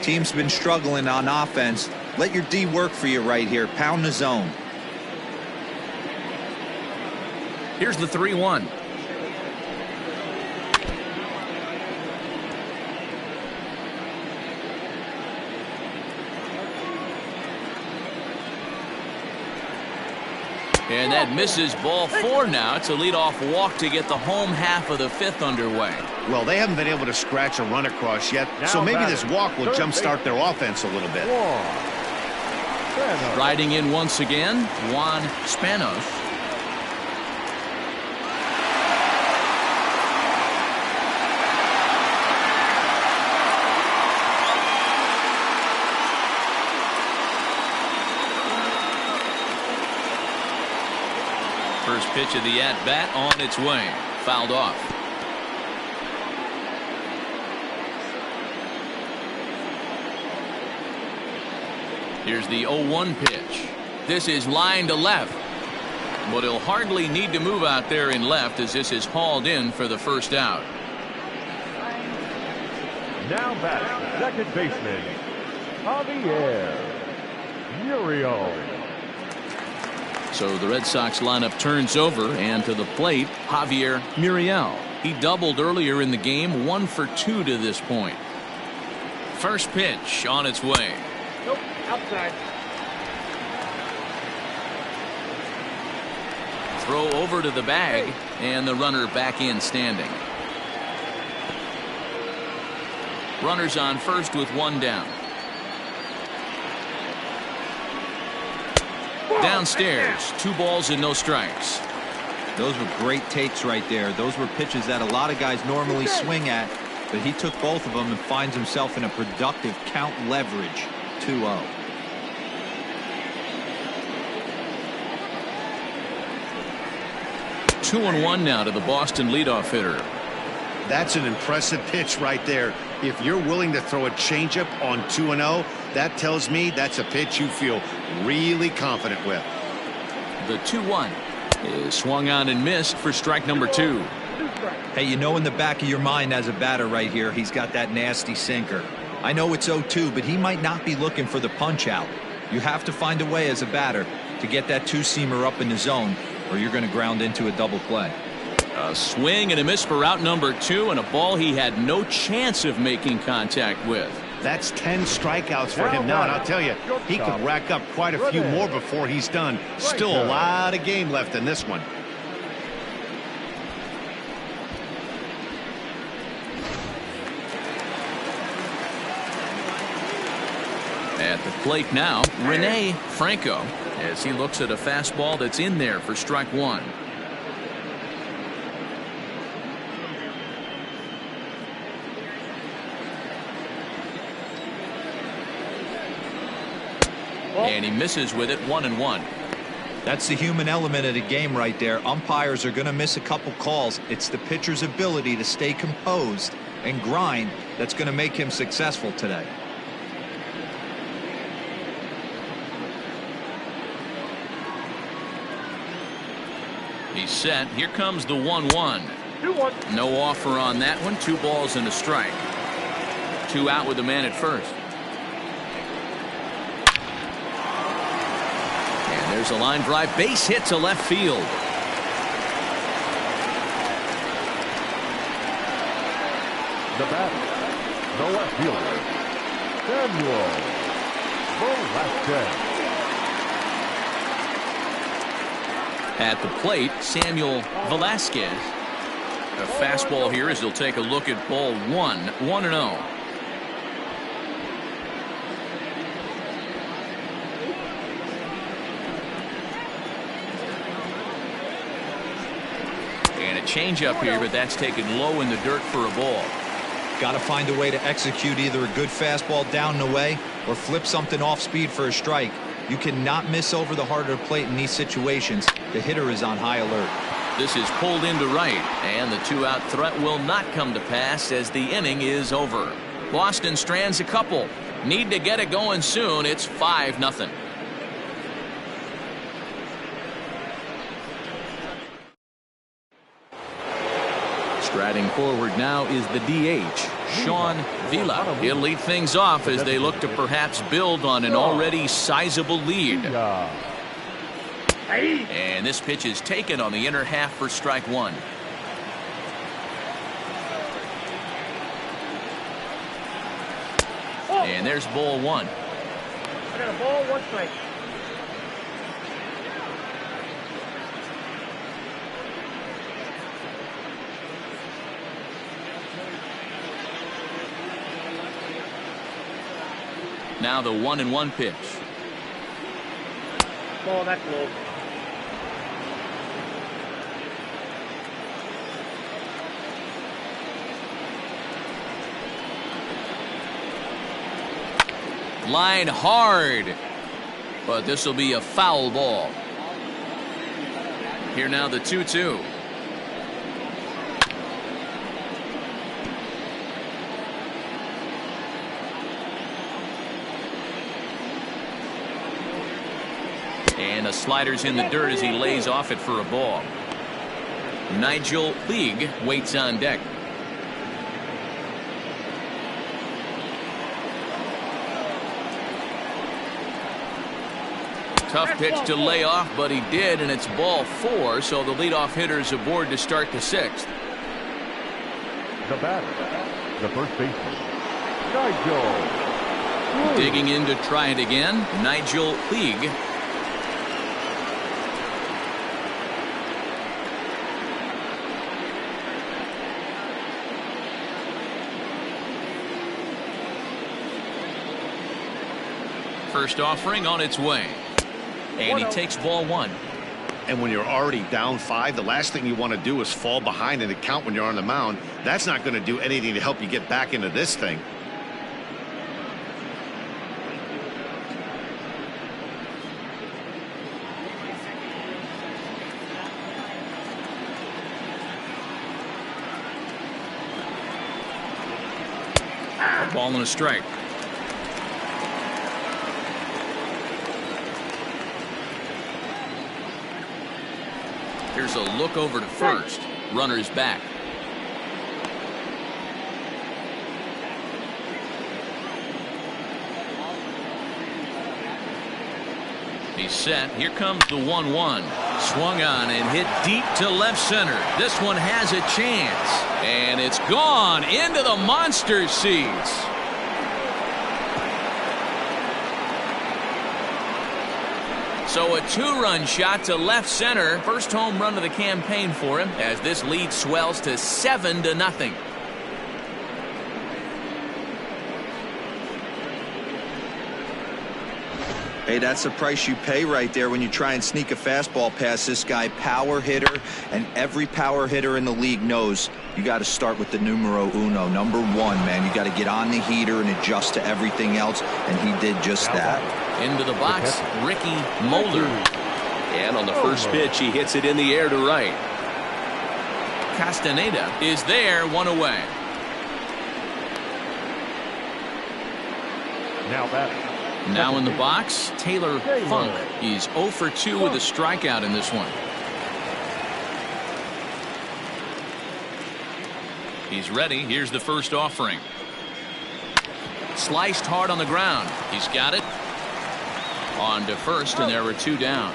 [SPEAKER 4] Team's been struggling on offense. Let your D work for you right here. Pound the zone.
[SPEAKER 1] Here's the 3-1. And that misses. Ball 4 now. It's a leadoff walk to get the home half of the 5th underway.
[SPEAKER 2] Well, they haven't been able to scratch a run across yet, so maybe this walk will jumpstart their offense a little bit.
[SPEAKER 1] Riding in once again, Juan Spanos. First pitch of the at-bat on its way. Fouled off. Here's the 0-1 pitch. This is line to left. But he'll hardly need to move out there in left as this is hauled in for the first out.
[SPEAKER 3] Now batting, second baseman, Javier Muriel.
[SPEAKER 1] So the Red Sox lineup turns over, and to the plate, Javier Muriel. He doubled earlier in the game, 1 for 2 to this point. First pitch on its way.
[SPEAKER 5] Nope, outside.
[SPEAKER 1] Throw over to the bag, and the runner back in standing. Runners on first with 1 down. Downstairs, 2 balls and no strikes.
[SPEAKER 4] Those were great takes right there. Those were pitches that a lot of guys normally swing at, but he took both of them and finds himself in a productive count leverage. 2-0.
[SPEAKER 1] Two and 1 now to the Boston leadoff hitter.
[SPEAKER 2] That's an impressive pitch right there. If you're willing to throw a changeup on 2-0, that tells me that's a pitch you feel really confident with.
[SPEAKER 1] The 2-1 is swung on and missed for strike number 2.
[SPEAKER 4] Hey, you know in the back of your mind as a batter right here, he's got that nasty sinker. I know it's 0-2, but he might not be looking for the punch out. You have to find a way as a batter to get that 2-seamer up in the zone, or you're going to ground into a double play.
[SPEAKER 1] A swing and a miss for out number 2, and a ball he had no chance of making contact with.
[SPEAKER 2] That's 10 strikeouts for him now, and I'll tell you, he could rack up quite a few more before he's done. Still a lot of game left in this one.
[SPEAKER 1] At the plate now, Rene Franco, as he looks at a fastball that's in there for strike 1. And he misses with it, 1-1.
[SPEAKER 4] That's the human element of the game right there. Umpires are going to miss a couple calls. It's the pitcher's ability to stay composed and grind that's going to make him successful today.
[SPEAKER 1] He's set. Here comes the 1-1.
[SPEAKER 5] 2-1.
[SPEAKER 1] No offer on that one. 2 balls and a strike. 2 out with the man at first. And there's a line drive. Base hit to left field.
[SPEAKER 3] The batter, the left fielder, Samuel Velasquez.
[SPEAKER 1] At the plate, Samuel Velasquez. A fastball here as he'll take a look at ball 1. 1-0. And a changeup here, but that's taken low in the dirt for a ball.
[SPEAKER 4] Got to find a way to execute either a good fastball down and away or flip something off speed for a strike. You cannot miss over the heart of the plate in these situations. The hitter is on high alert.
[SPEAKER 1] This is pulled into right, and the 2-out threat will not come to pass as the inning is over. Boston strands a couple. Need to get it going soon. It's 5-0. Striding forward now is the DH, Sean Vila. He'll lead things off as they look to perhaps build on an already sizable lead. And this pitch is taken on the inner half for strike 1. And there's ball 1.
[SPEAKER 5] I got a ball, 1 strike.
[SPEAKER 1] Now the 1-1 pitch.
[SPEAKER 5] Ball, that's low.
[SPEAKER 1] Line hard, but this will be a foul ball. Here now the 2-2. And the slider's in the dirt as he lays off it for a ball. Nigel League waits on deck. Tough pitch to lay off, but he did, and it's ball 4, so the leadoff hitter's aboard to start the 6th.
[SPEAKER 3] The batter, the first baseman, Nigel.
[SPEAKER 1] Digging in to try it again, Nigel League. First offering on its way. And he takes ball 1.
[SPEAKER 2] And when you're already down 5, the last thing you want to do is fall behind in the count when you're on the mound. That's not going to do anything to help you get back into this thing.
[SPEAKER 1] A ball and a strike. Here's a look over to first. Runner's back. He's set. Here comes the 1-1. Swung on and hit deep to left center. This one has a chance. And it's gone into the monster seats. So a 2-run shot to left center. First home run of the campaign for him as this lead swells to 7-0.
[SPEAKER 4] Hey, that's the price you pay right there when you try and sneak a fastball past this guy. Power hitter, and every power hitter in the league knows you got to start with the numero uno, number 1, man. You got to get on the heater and adjust to everything else, and he did just that.
[SPEAKER 1] Into the box, Ricky Mulder. And on the first pitch, he hits it in the air to right. Castaneda is there, one away.
[SPEAKER 3] Now batting.
[SPEAKER 1] Now in the box, Taylor Funk. He's 0 for 2 with a strikeout in this one. He's ready. Here's the first offering. Sliced hard on the ground. He's got it. On to first, and there were 2 down.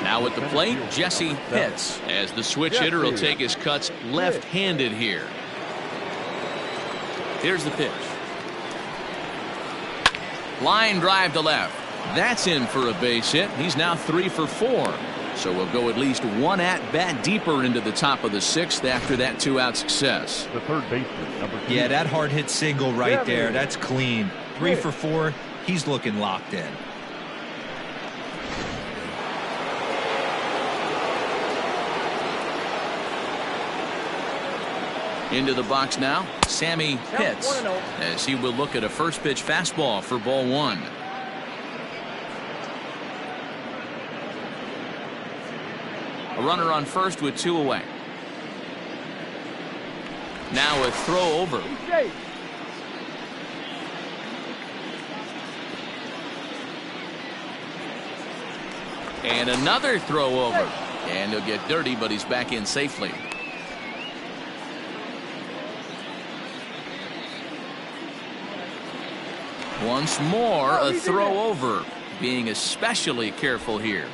[SPEAKER 1] Now at the plate, Jesse Pitts, as the switch hitter will take his cuts left-handed here. Here's the pitch. Line drive to left. That's in for a base hit. He's now 3 for 4. So we'll go at least 1 at-bat deeper into the top of the 6th after that 2-out success.
[SPEAKER 3] The third baseman, number 2.
[SPEAKER 4] Yeah, that hard hit single right there. That's clean. 3 for 4. He's looking locked in.
[SPEAKER 1] Into the box now, Sammy Pitts, as he will look at a first pitch fastball for ball 1. A runner on first with 2 away. Now a throw over. And another throw over. And he'll get dirty, but he's back in safely. Once more, a throw over. Being especially careful here.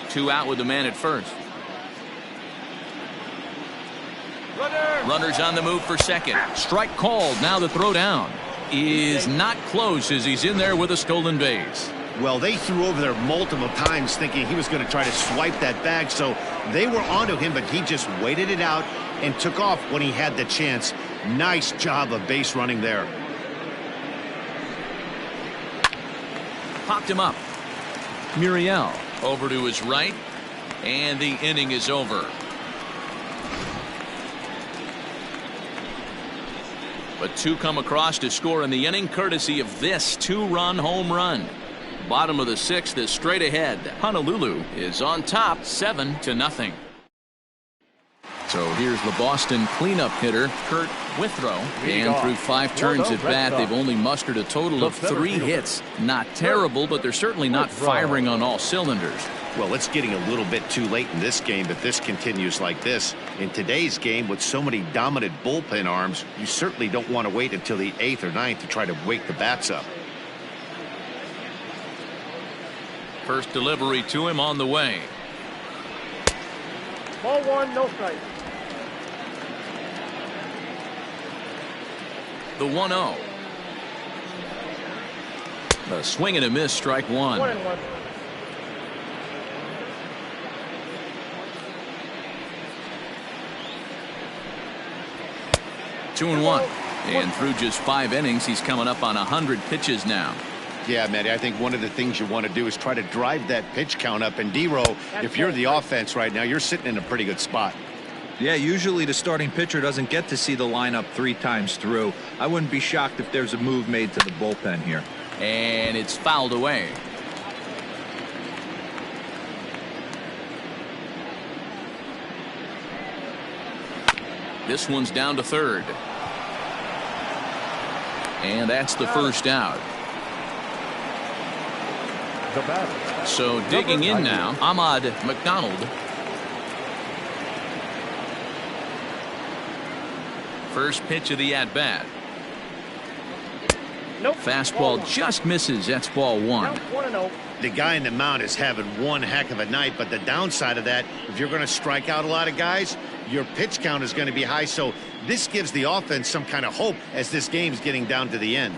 [SPEAKER 1] 2 out with the man at first. Runners on the move for second. Strike called. Now the throw down is not close as he's in there with a stolen base.
[SPEAKER 2] Well, they threw over there multiple times thinking he was going to try to swipe that bag, so they were onto him, but he just waited it out and took off when he had the chance. Nice job of base running there.
[SPEAKER 1] Popped him up. Muriel over to his right, and the inning is over. But 2 come across to score in the inning, courtesy of this 2-run home run. Bottom of the 6th is straight ahead. Honolulu is on top 7-0. So here's the Boston cleanup hitter, Kurt Withrow. And through 5 turns at bat, they've only mustered a total of 3 hits. Not terrible, but they're certainly not firing on all cylinders.
[SPEAKER 2] Well, it's getting a little bit too late in this game if this continues like this. In today's game, with so many dominant bullpen arms, you certainly don't want to wait until the 8th or 9th to try to wake the bats up.
[SPEAKER 1] First delivery to him on the way.
[SPEAKER 5] Ball 1, no strike.
[SPEAKER 1] The 1-0. A swing and a miss, strike 1.
[SPEAKER 5] 1-1.
[SPEAKER 1] Two and 1. And through just 5 innings, he's coming up on 100 pitches now.
[SPEAKER 2] Yeah, Matty, I think one of the things you want to do is try to drive that pitch count up. And D-Row, if you're the offense right now, you're sitting in a pretty good spot.
[SPEAKER 4] Yeah, usually the starting pitcher doesn't get to see the lineup 3 times through. I wouldn't be shocked if there's a move made to the bullpen here.
[SPEAKER 1] And it's fouled away. This one's down to third. And that's the first out. So digging in now, Ahmad McDonald. First pitch of the at-bat.
[SPEAKER 5] Nope.
[SPEAKER 1] Fastball just misses. That's ball 1.
[SPEAKER 5] 1-0.
[SPEAKER 2] The guy in the mound is having one heck of a night, but the downside of that, if you're going to strike out a lot of guys, your pitch count is going to be high. So this gives the offense some kind of hope as this game's getting down to the end.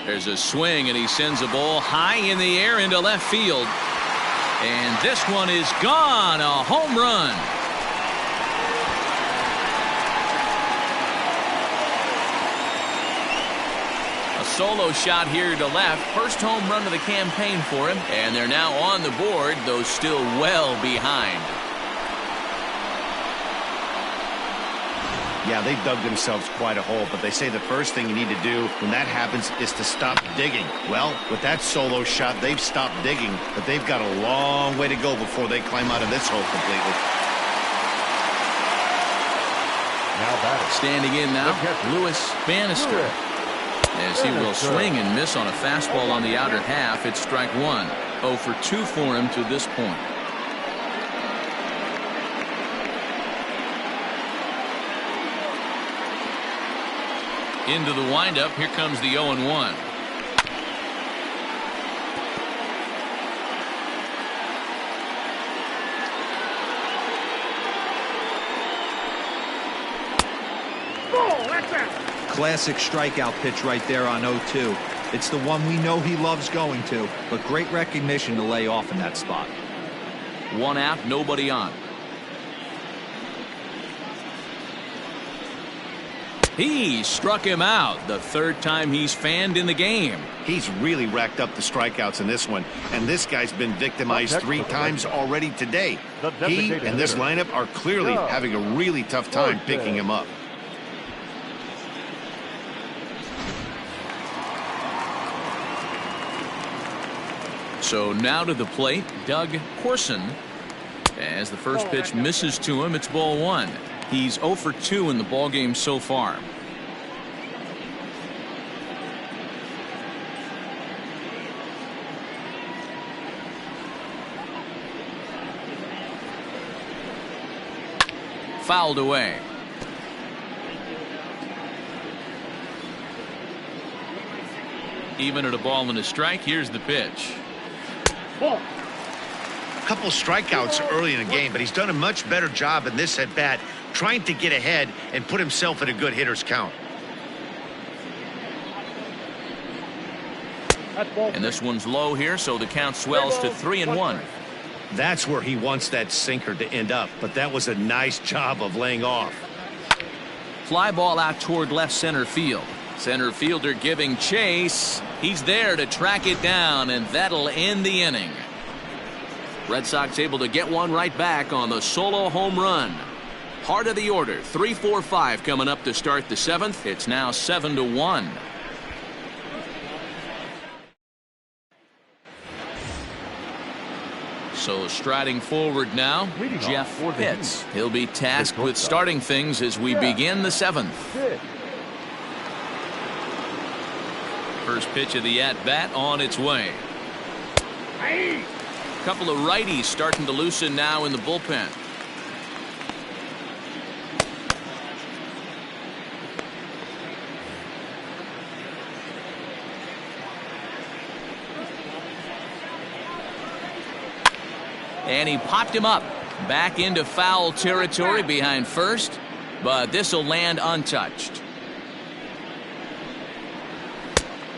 [SPEAKER 1] There's a swing, and he sends a ball high in the air into left field. And this one is gone. A home run. A solo shot here to left. First home run of the campaign for him. And they're now on the board, though still well behind.
[SPEAKER 2] Yeah, they've dug themselves quite a hole, but they say the first thing you need to do when that happens is to stop digging. Well, with that solo shot, they've stopped digging, but they've got a long way to go before they climb out of this hole completely.
[SPEAKER 3] Now batting.
[SPEAKER 1] Standing in now, Lewis Bannister. As he will swing and miss on a fastball on the outer half, it's strike one. 0 for 2 for him to this point. Into the windup, here comes the 0-1.
[SPEAKER 4] Classic strikeout pitch right there on 0-2. It's the one we know he loves going to, but great recognition to lay off in that spot.
[SPEAKER 1] 1 out, nobody on. He struck him out the 3rd time he's fanned in the game.
[SPEAKER 2] He's really racked up the strikeouts in this one, and this guy's been victimized 3 times already today. He and this lineup are clearly having a really tough time picking him up.
[SPEAKER 1] So now to the plate, Doug Corson. As the first pitch misses to him, it's ball 1. He's 0 for 2 in the ballgame so far. Fouled away. Even at a ball and a strike, here's the pitch.
[SPEAKER 2] A couple strikeouts early in the game, but he's done a much better job in this at bat, trying to get ahead and put himself in a good hitter's count.
[SPEAKER 1] And this one's low here, so the count swells to 3-1.
[SPEAKER 2] That's where he wants that sinker to end up, but that was a nice job of laying off.
[SPEAKER 1] Fly ball out toward left center field. Center fielder giving chase. He's there to track it down, and that'll end the inning. Red Sox able to get one right back on the solo home run. Heart of the order, 3-4-5 coming up to start the 7th. It's now 7-1. So striding forward now, Jeff Pitts. He'll be tasked with starting things as we begin the 7th. First pitch of the at-bat on its way. Couple of righties starting to loosen now in the bullpen. And he popped him up back into foul territory behind first, but this will land untouched.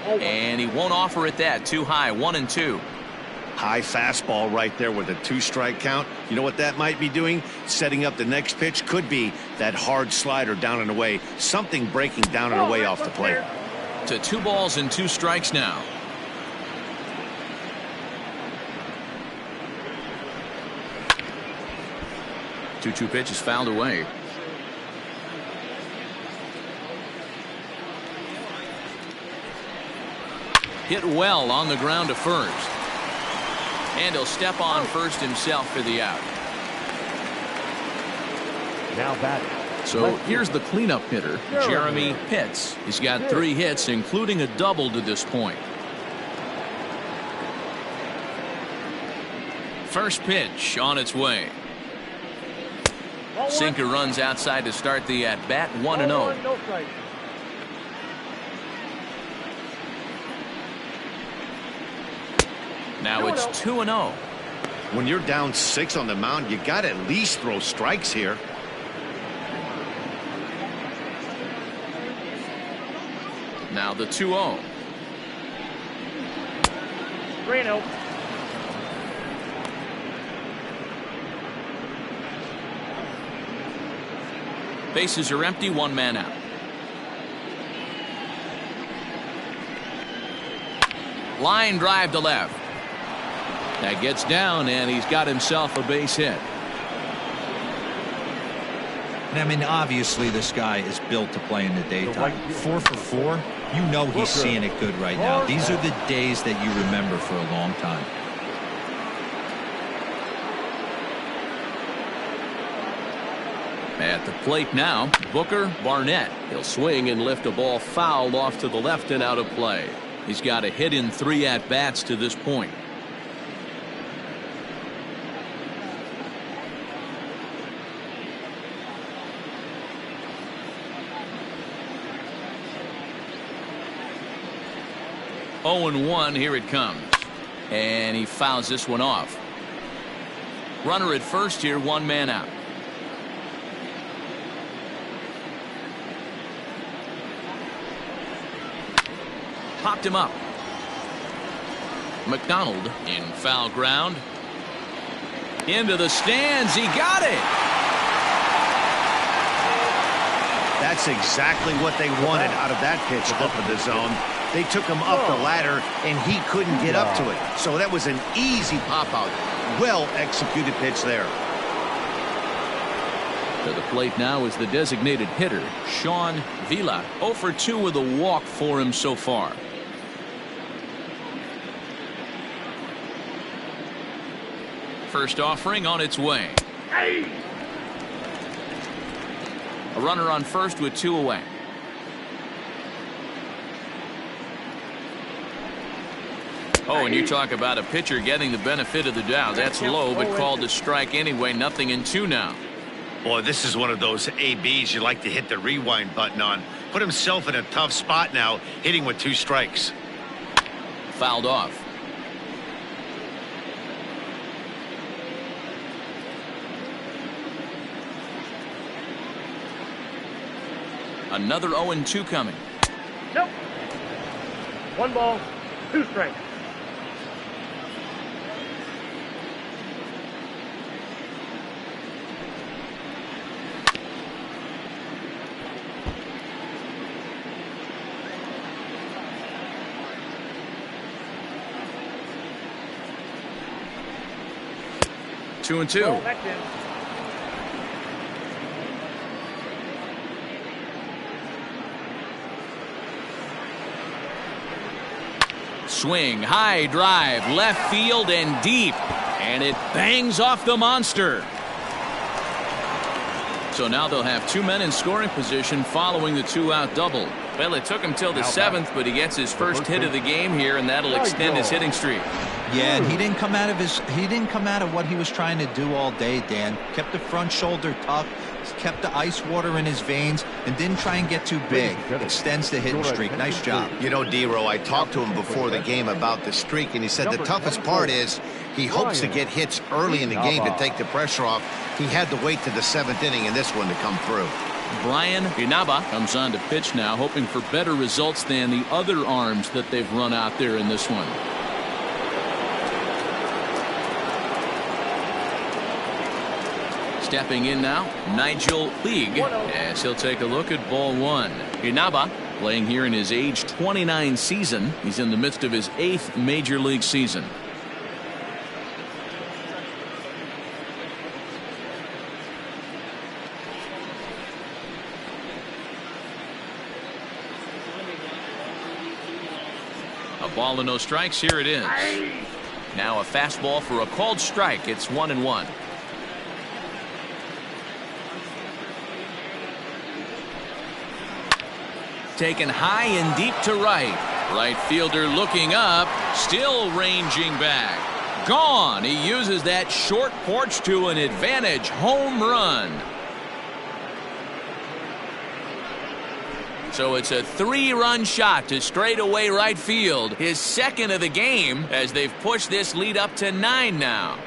[SPEAKER 1] And he won't offer it that. Too high. 1-2.
[SPEAKER 2] High fastball right there with a 2-strike count. You know what that might be doing? Setting up the next pitch. Could be that hard slider down and away. Something breaking down and away off the plate.
[SPEAKER 1] To 2 balls and 2 strikes now. Two pitch is fouled away. Hit well on the ground to first. And he'll step on first himself for the out.
[SPEAKER 3] Now batting.
[SPEAKER 1] So here's the cleanup hitter, Jeremy Pitts. He's got 3 hits, including a double to this point. First pitch on its way. Sinker runs outside to start the at-bat. 1-0. Now it's 2-0.
[SPEAKER 2] When you're down 6 on the mound, you got to at least throw strikes here.
[SPEAKER 1] Now the 2-0.
[SPEAKER 5] 3-0.
[SPEAKER 1] Bases are empty, 1 man out. Line drive to left. That gets down, and he's got himself a base hit.
[SPEAKER 4] And I mean, obviously, this guy is built to play in the daytime. 4 for 4, you know he's seeing it good right now. These are the days that you remember for a long time.
[SPEAKER 1] At the plate now, Booker Barnett. He'll swing and lift a ball fouled off to the left and out of play. He's got a hit in 3 at-bats to this point. Oh and 1, here it comes. And he fouls this one off. Runner at first here, 1 man out. Popped him up. McDonald in foul ground. Into the stands. He got it.
[SPEAKER 2] That's exactly what they wanted out of that pitch up in the zone. They took him up the ladder, and he couldn't get up to it. So that was an easy pop-out. Well-executed pitch there.
[SPEAKER 1] To the plate now is the designated hitter, Sean Vila. 0 for 2 with a walk for him so far. First offering on its way. A runner on first with 2 away. Oh, and you talk about a pitcher getting the benefit of the doubt. That's low, but called a strike anyway. 0-2 now.
[SPEAKER 2] Boy, this is one of those ABs you like to hit the rewind button on. Put himself in a tough spot now, hitting with 2 strikes.
[SPEAKER 1] Fouled off. Another 0-2 coming.
[SPEAKER 5] Nope. 1 ball, 2 strikes.
[SPEAKER 1] Two and 2.
[SPEAKER 5] Back in.
[SPEAKER 1] Swing, high drive, left field and deep, and it bangs off the monster. So now they'll have 2 men in scoring position following the 2-out double. Well, it took him till the 7th, but he gets his first hit of the game here, and that'll extend his hitting streak.
[SPEAKER 4] Yeah, and he didn't come out of what he was trying to do all day, Dan. Kept the front shoulder tucked, kept the ice water in his veins, and didn't try and get too big. Extends the hitting streak. Nice job.
[SPEAKER 2] You know, D-Row, I talked to him before the game about the streak, and he said the toughest part is he hopes to get hits early in the game to take the pressure off. He had to wait to the 7th inning in this one to come through.
[SPEAKER 1] Brian Inaba comes on to pitch now, hoping for better results than the other arms that they've run out there in this one. Stepping in now, Nigel League, as he'll take a look at ball 1. Inaba playing here in his age 29 season. He's in the midst of his 8th major league season. A ball and no strikes. Here it is. Now a fastball for a called strike. It's 1-1. Taken high and deep to right. Right fielder looking up, still ranging back. Gone. He uses that short porch to an advantage home run. So it's a 3-run shot to straightaway right field. His 2nd of the game as they've pushed this lead up to 9 now.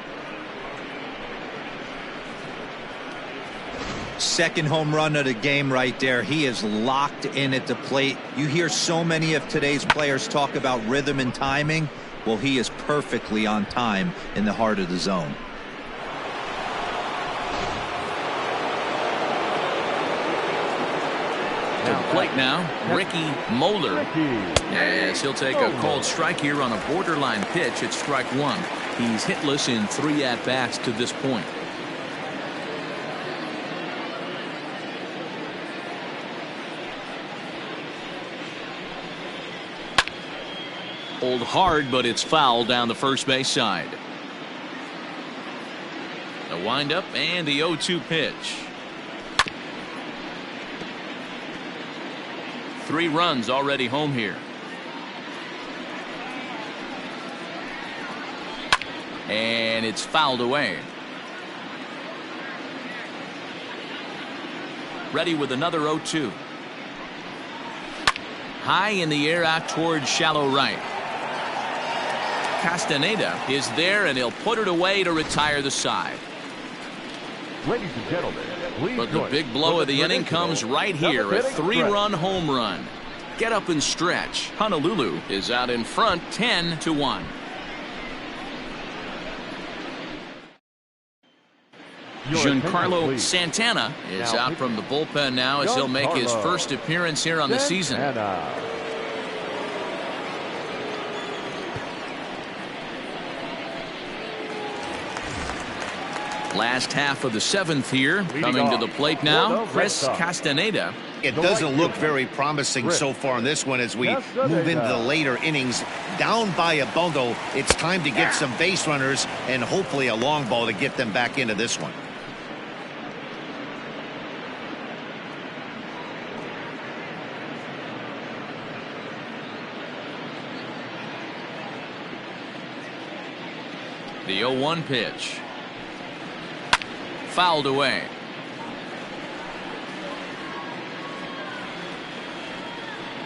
[SPEAKER 4] 2nd home run of the game right there. He is locked in at the plate. You hear so many of today's players talk about rhythm and timing. Well, he is perfectly on time in the heart of the zone.
[SPEAKER 1] To the plate now, Ricky Moeller. Yes, he'll take a called strike here on a borderline pitch at strike 1. He's hitless in 3 at-bats to this point. Pulled hard, but it's foul down the first base side. The windup and the 0-2 pitch. 3 runs already home here. And it's fouled away. Ready with another 0-2. High in the air out towards shallow right. Castaneda is there, and he'll put it away to retire the side.
[SPEAKER 3] Ladies and gentlemen, please
[SPEAKER 1] But the big blow of the inning comes right here, a 3-run home run. Get up and stretch. Honolulu is out in front 10-1. Giancarlo Santana is out from the bullpen now as he'll make his first appearance here on the season. Last half of the 7th here. Coming to the plate now, Chris Castaneda.
[SPEAKER 2] It doesn't look very promising so far in this one as we move into the later innings. Down by a bundle, it's time to get some base runners and hopefully a long ball to get them back into this one.
[SPEAKER 1] The 0-1 pitch. Fouled away.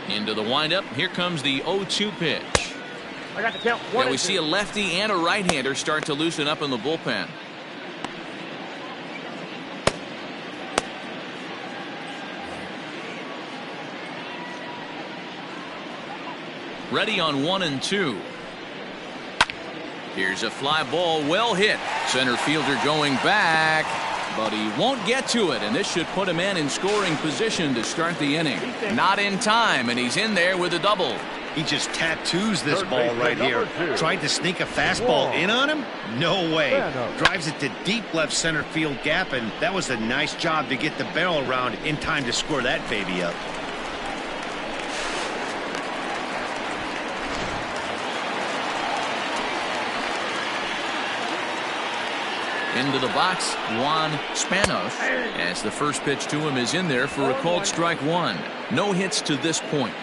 [SPEAKER 1] Into the windup. Here comes the 0-2 pitch.
[SPEAKER 5] I got the count.
[SPEAKER 1] We see a lefty and a right-hander start to loosen up in the bullpen. Ready on 1 and 2. Here's a fly ball, well hit. Center fielder going back, but he won't get to it, and this should put a man in scoring position to start the inning. Not in time, and he's in there with a double.
[SPEAKER 2] He just tattoos this ball right here. Tried to sneak a fastball in on him? No way. Drives it to deep left center field gap, and that was a nice job to get the barrel around in time to score that baby up.
[SPEAKER 1] Into the box, Juan Spanos, as the first pitch to him is in there for a called strike 1. No hits to this point.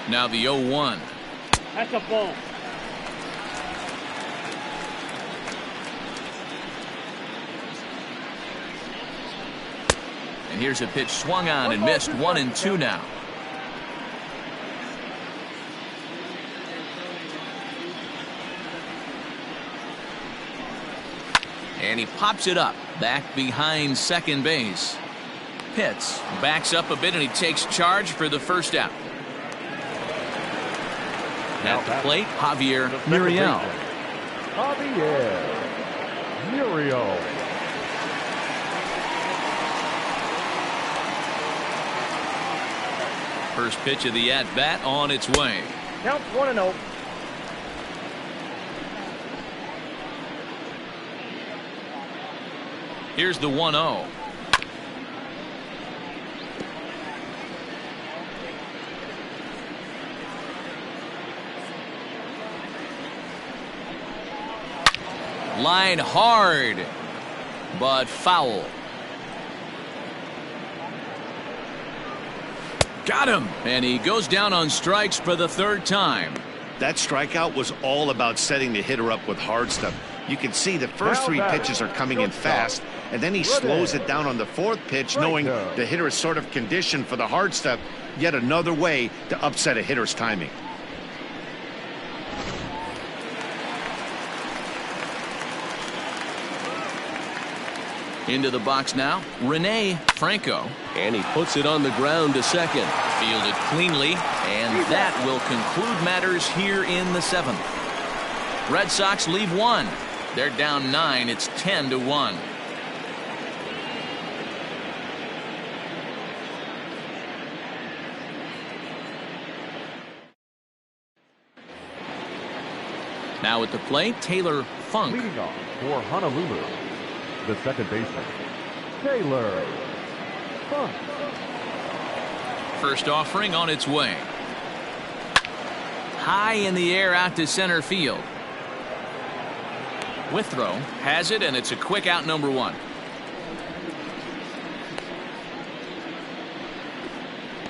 [SPEAKER 1] Now the 0-1.
[SPEAKER 5] That's a ball.
[SPEAKER 1] And here's a pitch swung on and missed. 1 and 2 now. And he pops it up back behind second base. Pitts backs up a bit and he takes charge for the first out. At the plate, Javier Muriel.
[SPEAKER 3] Javier Muriel.
[SPEAKER 1] First pitch of the at-bat on its way.
[SPEAKER 5] Count 1-0.
[SPEAKER 1] Here's the 1-0. Line hard, but foul. Got him, and he goes down on strikes for the 3rd time.
[SPEAKER 2] That strikeout was all about setting the hitter up with hard stuff. You can see the first 3 pitches are coming in fast, and then he slows it down on the 4th pitch, knowing the hitter is sort of conditioned for the hard stuff. Yet another way to upset a hitter's timing.
[SPEAKER 1] Into the box now, Rene Franco. And he puts it on the ground to second. Fielded cleanly, and that will conclude matters here in the 7th. Red Sox leave 1. They're down 9. It's 10-1. Now at the plate, Taylor Funk.
[SPEAKER 3] Leading off for Honolulu, the second baseman, Taylor. Bunt.
[SPEAKER 1] First offering on its way. High in the air out to center field. Withrow has it, and it's a quick out, number one.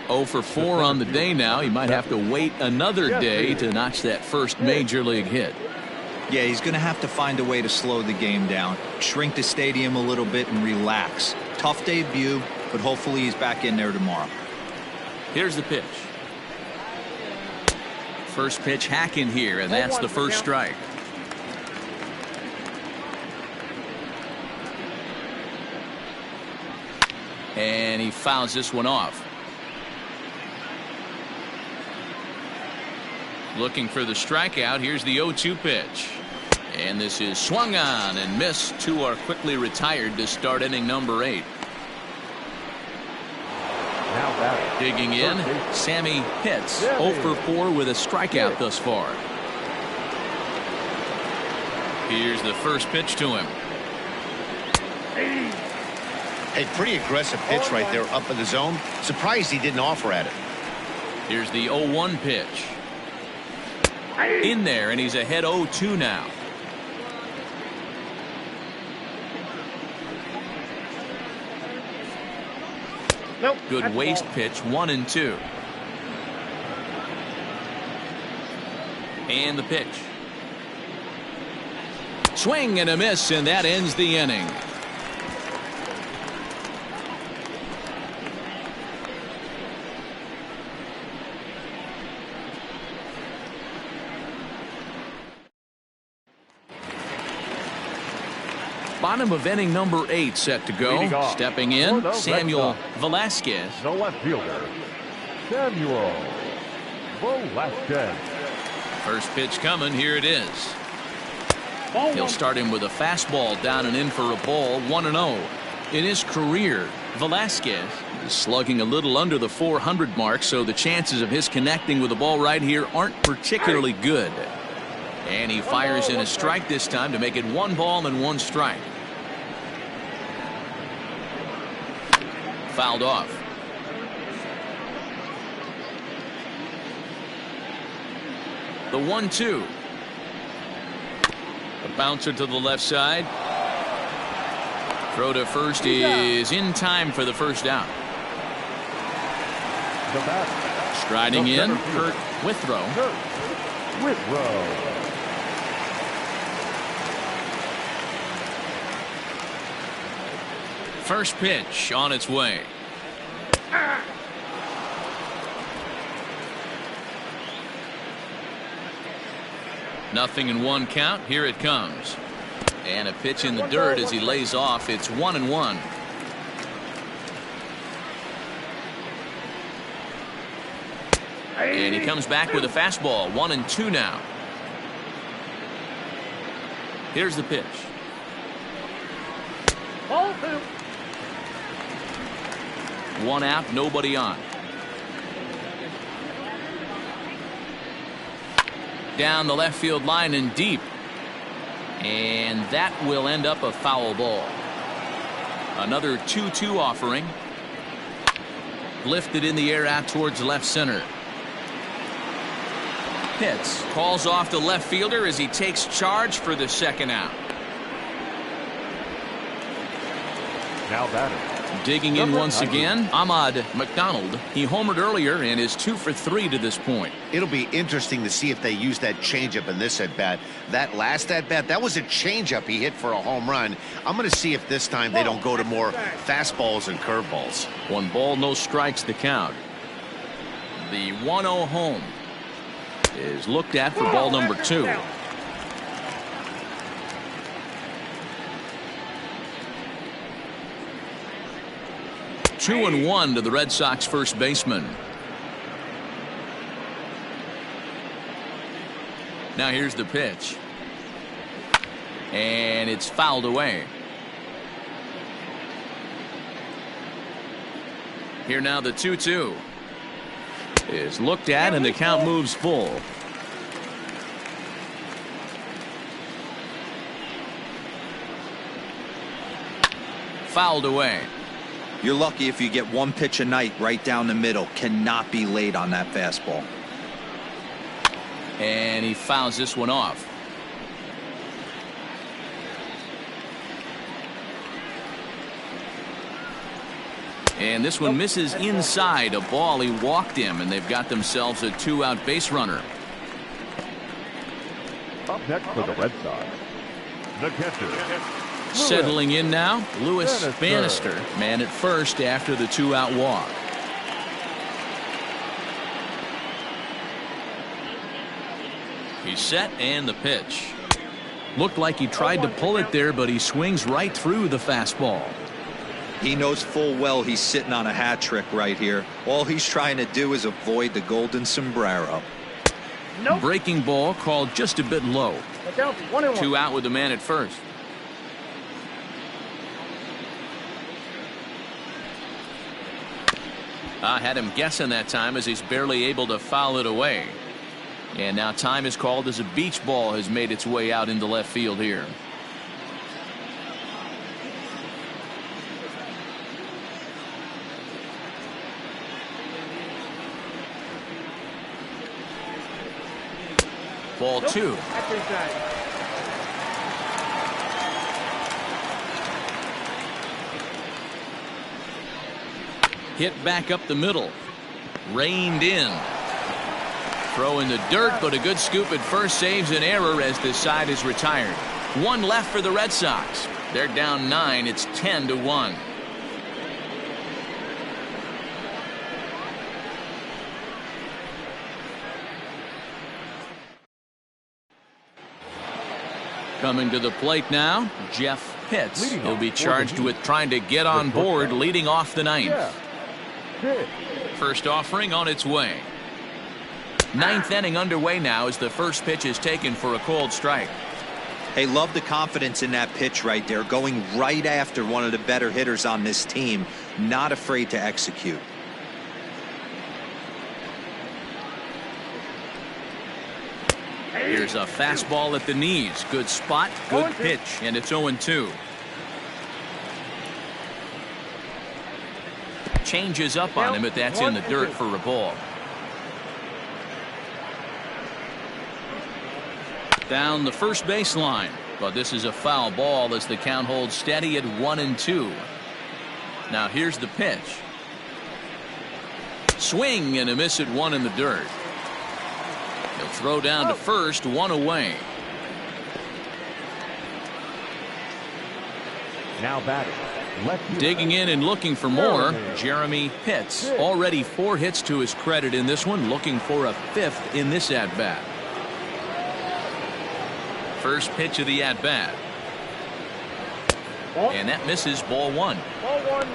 [SPEAKER 1] Oh for 4 on the day now. He might have to wait another day to notch that first major league hit.
[SPEAKER 4] Yeah, he's going to have to find a way to slow the game down, shrink the stadium a little bit, and relax. Tough debut, but hopefully he's back in there tomorrow.
[SPEAKER 1] Here's the pitch. First pitch hacking here, and that's the first strike. And he fouls this one off. Looking for the strikeout. Here's the 0-2 pitch. And this is swung on and missed. Two are quickly retired to start inning number 8. Digging in, Sammy Pitts, 0 for 4 with a strikeout thus far. Here's the first pitch to him.
[SPEAKER 2] A pretty aggressive pitch right there up in the zone. Surprised he didn't offer at it.
[SPEAKER 1] Here's the 0-1 pitch. In there, and he's ahead 0-2 now.
[SPEAKER 5] Nope.
[SPEAKER 1] Good waist pitch, 1-2. And the pitch. Swing and a miss, and that ends the inning. Bottom of inning number 8 set to go. Stepping in, Samuel Velasquez.
[SPEAKER 3] The left fielder, Samuel Velasquez.
[SPEAKER 1] First pitch coming. Here it is. He'll start him with a fastball down and in for a ball. 1-0. In his career, Velasquez is slugging a little under the 400 mark, so the chances of his connecting with the ball right here aren't particularly good. And he fires in a strike this time to make it 1 ball and 1 strike. Fouled off. The 1-2. The bouncer to the left side. Throw to first is in time for the first down. Striding in, Kurt Withrow. First pitch on its way. Nothing in 1 count. Here it comes. And a pitch in the dirt as he lays off. It's 1-1. And he comes back with a fastball. 1-2 now. Here's the pitch. 1 out, nobody on. Down the left field line and deep. And that will end up a foul ball. Another 2-2 offering. Lifted in the air out towards left center. Pitts calls off the left fielder as he takes charge for the second out.
[SPEAKER 3] Now batting.
[SPEAKER 1] Digging in once again, Ahmad McDonald. He homered earlier and is 2 for 3 to this point.
[SPEAKER 2] It'll be interesting to see if they use that changeup in this at-bat. That last at-bat, that was a changeup he hit for a home run. I'm going to see if this time they don't go to more fastballs and curveballs.
[SPEAKER 1] 1 ball, no strikes the count. The 1-0 home is looked at for ball number 2. Two and 1 to the Red Sox first baseman. Now here's the pitch. And it's fouled away. Here now the 2-2 is looked at and the count moves full. fouled away.
[SPEAKER 4] You're lucky if you get one pitch a night right down the middle. Cannot be late on that fastball.
[SPEAKER 1] And he fouls this one off. And this one misses inside. A ball he walked him, and they've got themselves a 2-out base runner.
[SPEAKER 3] Up next for the Red Sox, the catcher.
[SPEAKER 1] Settling in now, Lewis Bannister, man at first after the 2-out walk. He's set, and the pitch. Looked like he tried to pull it there, but he swings right through the fastball.
[SPEAKER 4] He knows full well he's sitting on a hat trick right here. All he's trying to do is avoid the golden sombrero.
[SPEAKER 5] Nope.
[SPEAKER 1] Breaking ball called just a bit low.
[SPEAKER 5] 1-1.
[SPEAKER 1] 2 out with the man at first. I had him guessing that time as he's barely able to foul it away. And now time is called as a beach ball has made its way out into left field here. Ball 2.
[SPEAKER 5] That's inside.
[SPEAKER 1] Hit back up the middle. Reined in. Throw in the dirt, but a good scoop at first saves an error as this side is retired. 1 left for the Red Sox. They're down 9. It's 10-1. Coming to the plate now, Jeff Pitts. He'll be charged with trying to get on board, leading off the 9th. First offering on its way. 9th inning underway now as the first pitch is taken for a called strike.
[SPEAKER 4] Hey, love the confidence in that pitch right there. Going right after one of the better hitters on this team. Not afraid to execute.
[SPEAKER 1] Here's a fastball at the knees. Good spot, good pitch, and it's 0-2. Changes up on him, but that's in the dirt for a ball. Down the first baseline, but this is a foul ball as the count holds steady at 1-2. Now here's the pitch. Swing and a miss at 1 in the dirt. He'll throw down to first, 1 away.
[SPEAKER 3] Now batting.
[SPEAKER 1] Digging in and looking for more, Jeremy Pitts. Already 4 hits to his credit in this one, looking for a 5th in this at-bat. First pitch of the at-bat. And that misses, ball 1.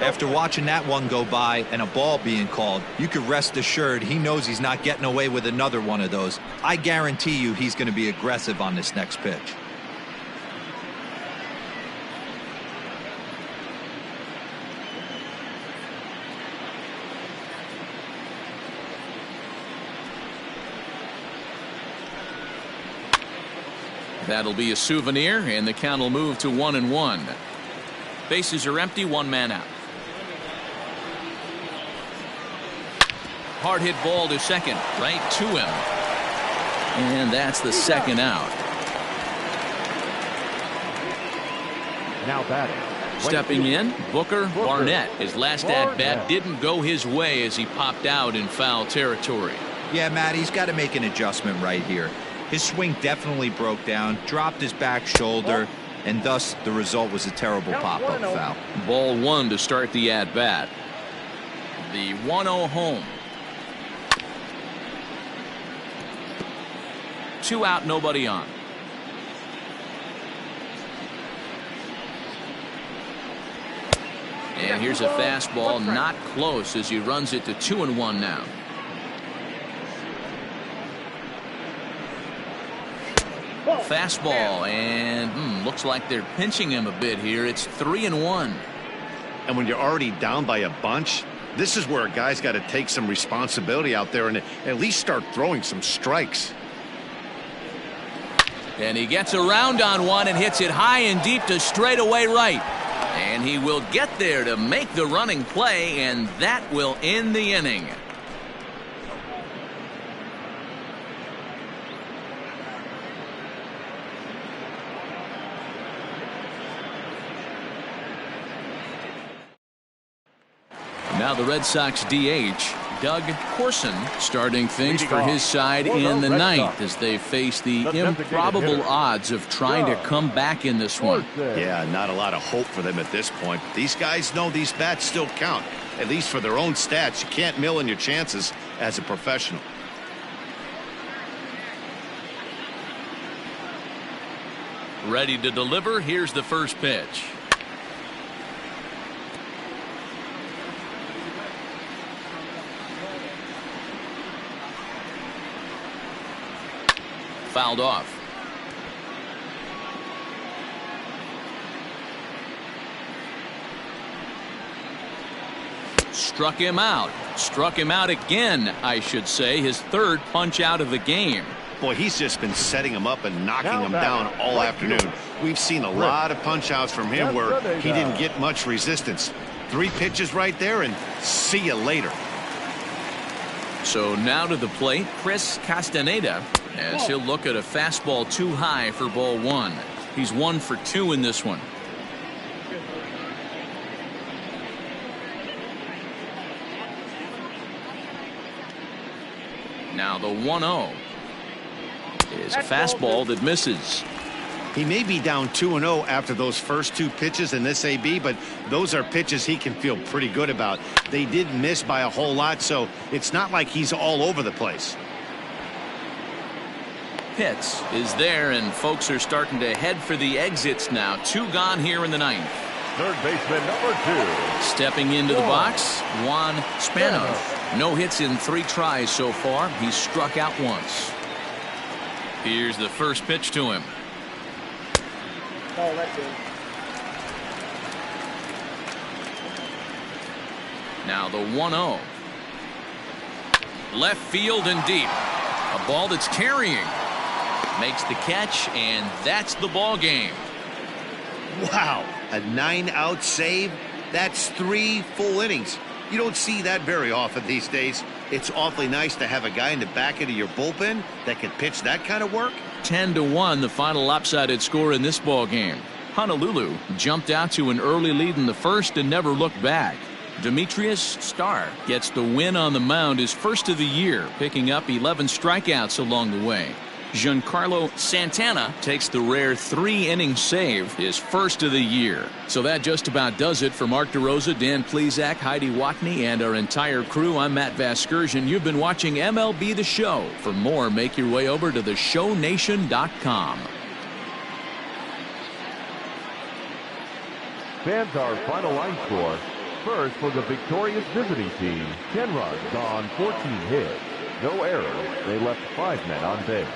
[SPEAKER 4] After watching that one go by and a ball being called, you could rest assured he knows he's not getting away with another one of those. I guarantee you he's going to be aggressive on this next pitch.
[SPEAKER 1] That'll be a souvenir, and the count will move to 1-1. Bases are empty, 1 man out. Hard hit ball to second, right to him. And that's the second out.
[SPEAKER 3] Now batting.
[SPEAKER 1] Stepping in, Booker Barnett. His last at-bat didn't go his way as he popped out in foul territory.
[SPEAKER 4] Yeah, Matt, he's got to make an adjustment right here. His swing definitely broke down, dropped his back shoulder, and thus the result was a terrible pop-up foul.
[SPEAKER 1] Ball 1 to start the at-bat. The 1-0 home. 2 out, nobody on. And here's a fastball, not close as he runs it to 2-1 now. Fastball, and looks like they're pinching him a bit here. It's 3-1.
[SPEAKER 2] And when you're already down by a bunch, this is where a guy's got to take some responsibility out there and at least start throwing some strikes.
[SPEAKER 1] And he gets around on one and hits it high and deep to straightaway right. And he will get there to make the running play, and that will end the inning. Now the Red Sox DH, Doug Corson, starting things for his side in the ninth as they face the improbable odds of trying to come back in this one.
[SPEAKER 2] Yeah, not a lot of hope for them at this point. These guys know these bats still count, at least for their own stats. You can't mill in your chances as a professional.
[SPEAKER 1] Ready to deliver. Here's the first pitch. Fouled off. Struck him out. Struck him out again, I should say. His third punch out of the game.
[SPEAKER 2] Boy, he's just been setting him up and knocking him down all afternoon. We've seen a lot of punch outs from him where he didn't get much resistance. 3 pitches right there, and see you later.
[SPEAKER 1] So now to the plate, Chris Castaneda, as he'll look at a fastball too high for ball 1. He's 1 for 2 in this one. Now the 1-0 is a fastball that misses.
[SPEAKER 2] He may be down 2-0 after those first 2 pitches in this AB, but those are pitches he can feel pretty good about. They did miss by a whole lot, so it's not like he's all over the place.
[SPEAKER 1] Pitts is there, and folks are starting to head for the exits now. 2 gone here in the ninth.
[SPEAKER 3] Third baseman number 2.
[SPEAKER 1] Stepping into the box, Juan Spano. No hits in 3 tries so far. He's struck out once. Here's the first pitch to him.
[SPEAKER 5] Oh, that's it.
[SPEAKER 1] Now the 1-0. Left field and deep. A ball that's carrying. Makes the catch, and that's the ball game.
[SPEAKER 2] Wow, a 9-out save? That's 3 full innings. You don't see that very often these days. It's awfully nice to have a guy in the back end of your bullpen that can pitch that kind of work.
[SPEAKER 1] 10-1, the final lopsided score in this ball game. Honolulu jumped out to an early lead in the first and never looked back. Demetrius Starr gets the win on the mound, his first of the year, picking up 11 strikeouts along the way. Giancarlo Santana takes the rare 3-inning save, his first of the year. So that just about does it for Mark DeRosa, Dan Plesac, Heidi Watney, and our entire crew. I'm Matt Vasgersian. You've been watching MLB The Show. For more, make your way over to theshownation.com.
[SPEAKER 3] Fans, our final line score. First, for the victorious visiting team, 10 runs on 14 hits. No errors. They left 5 men on base.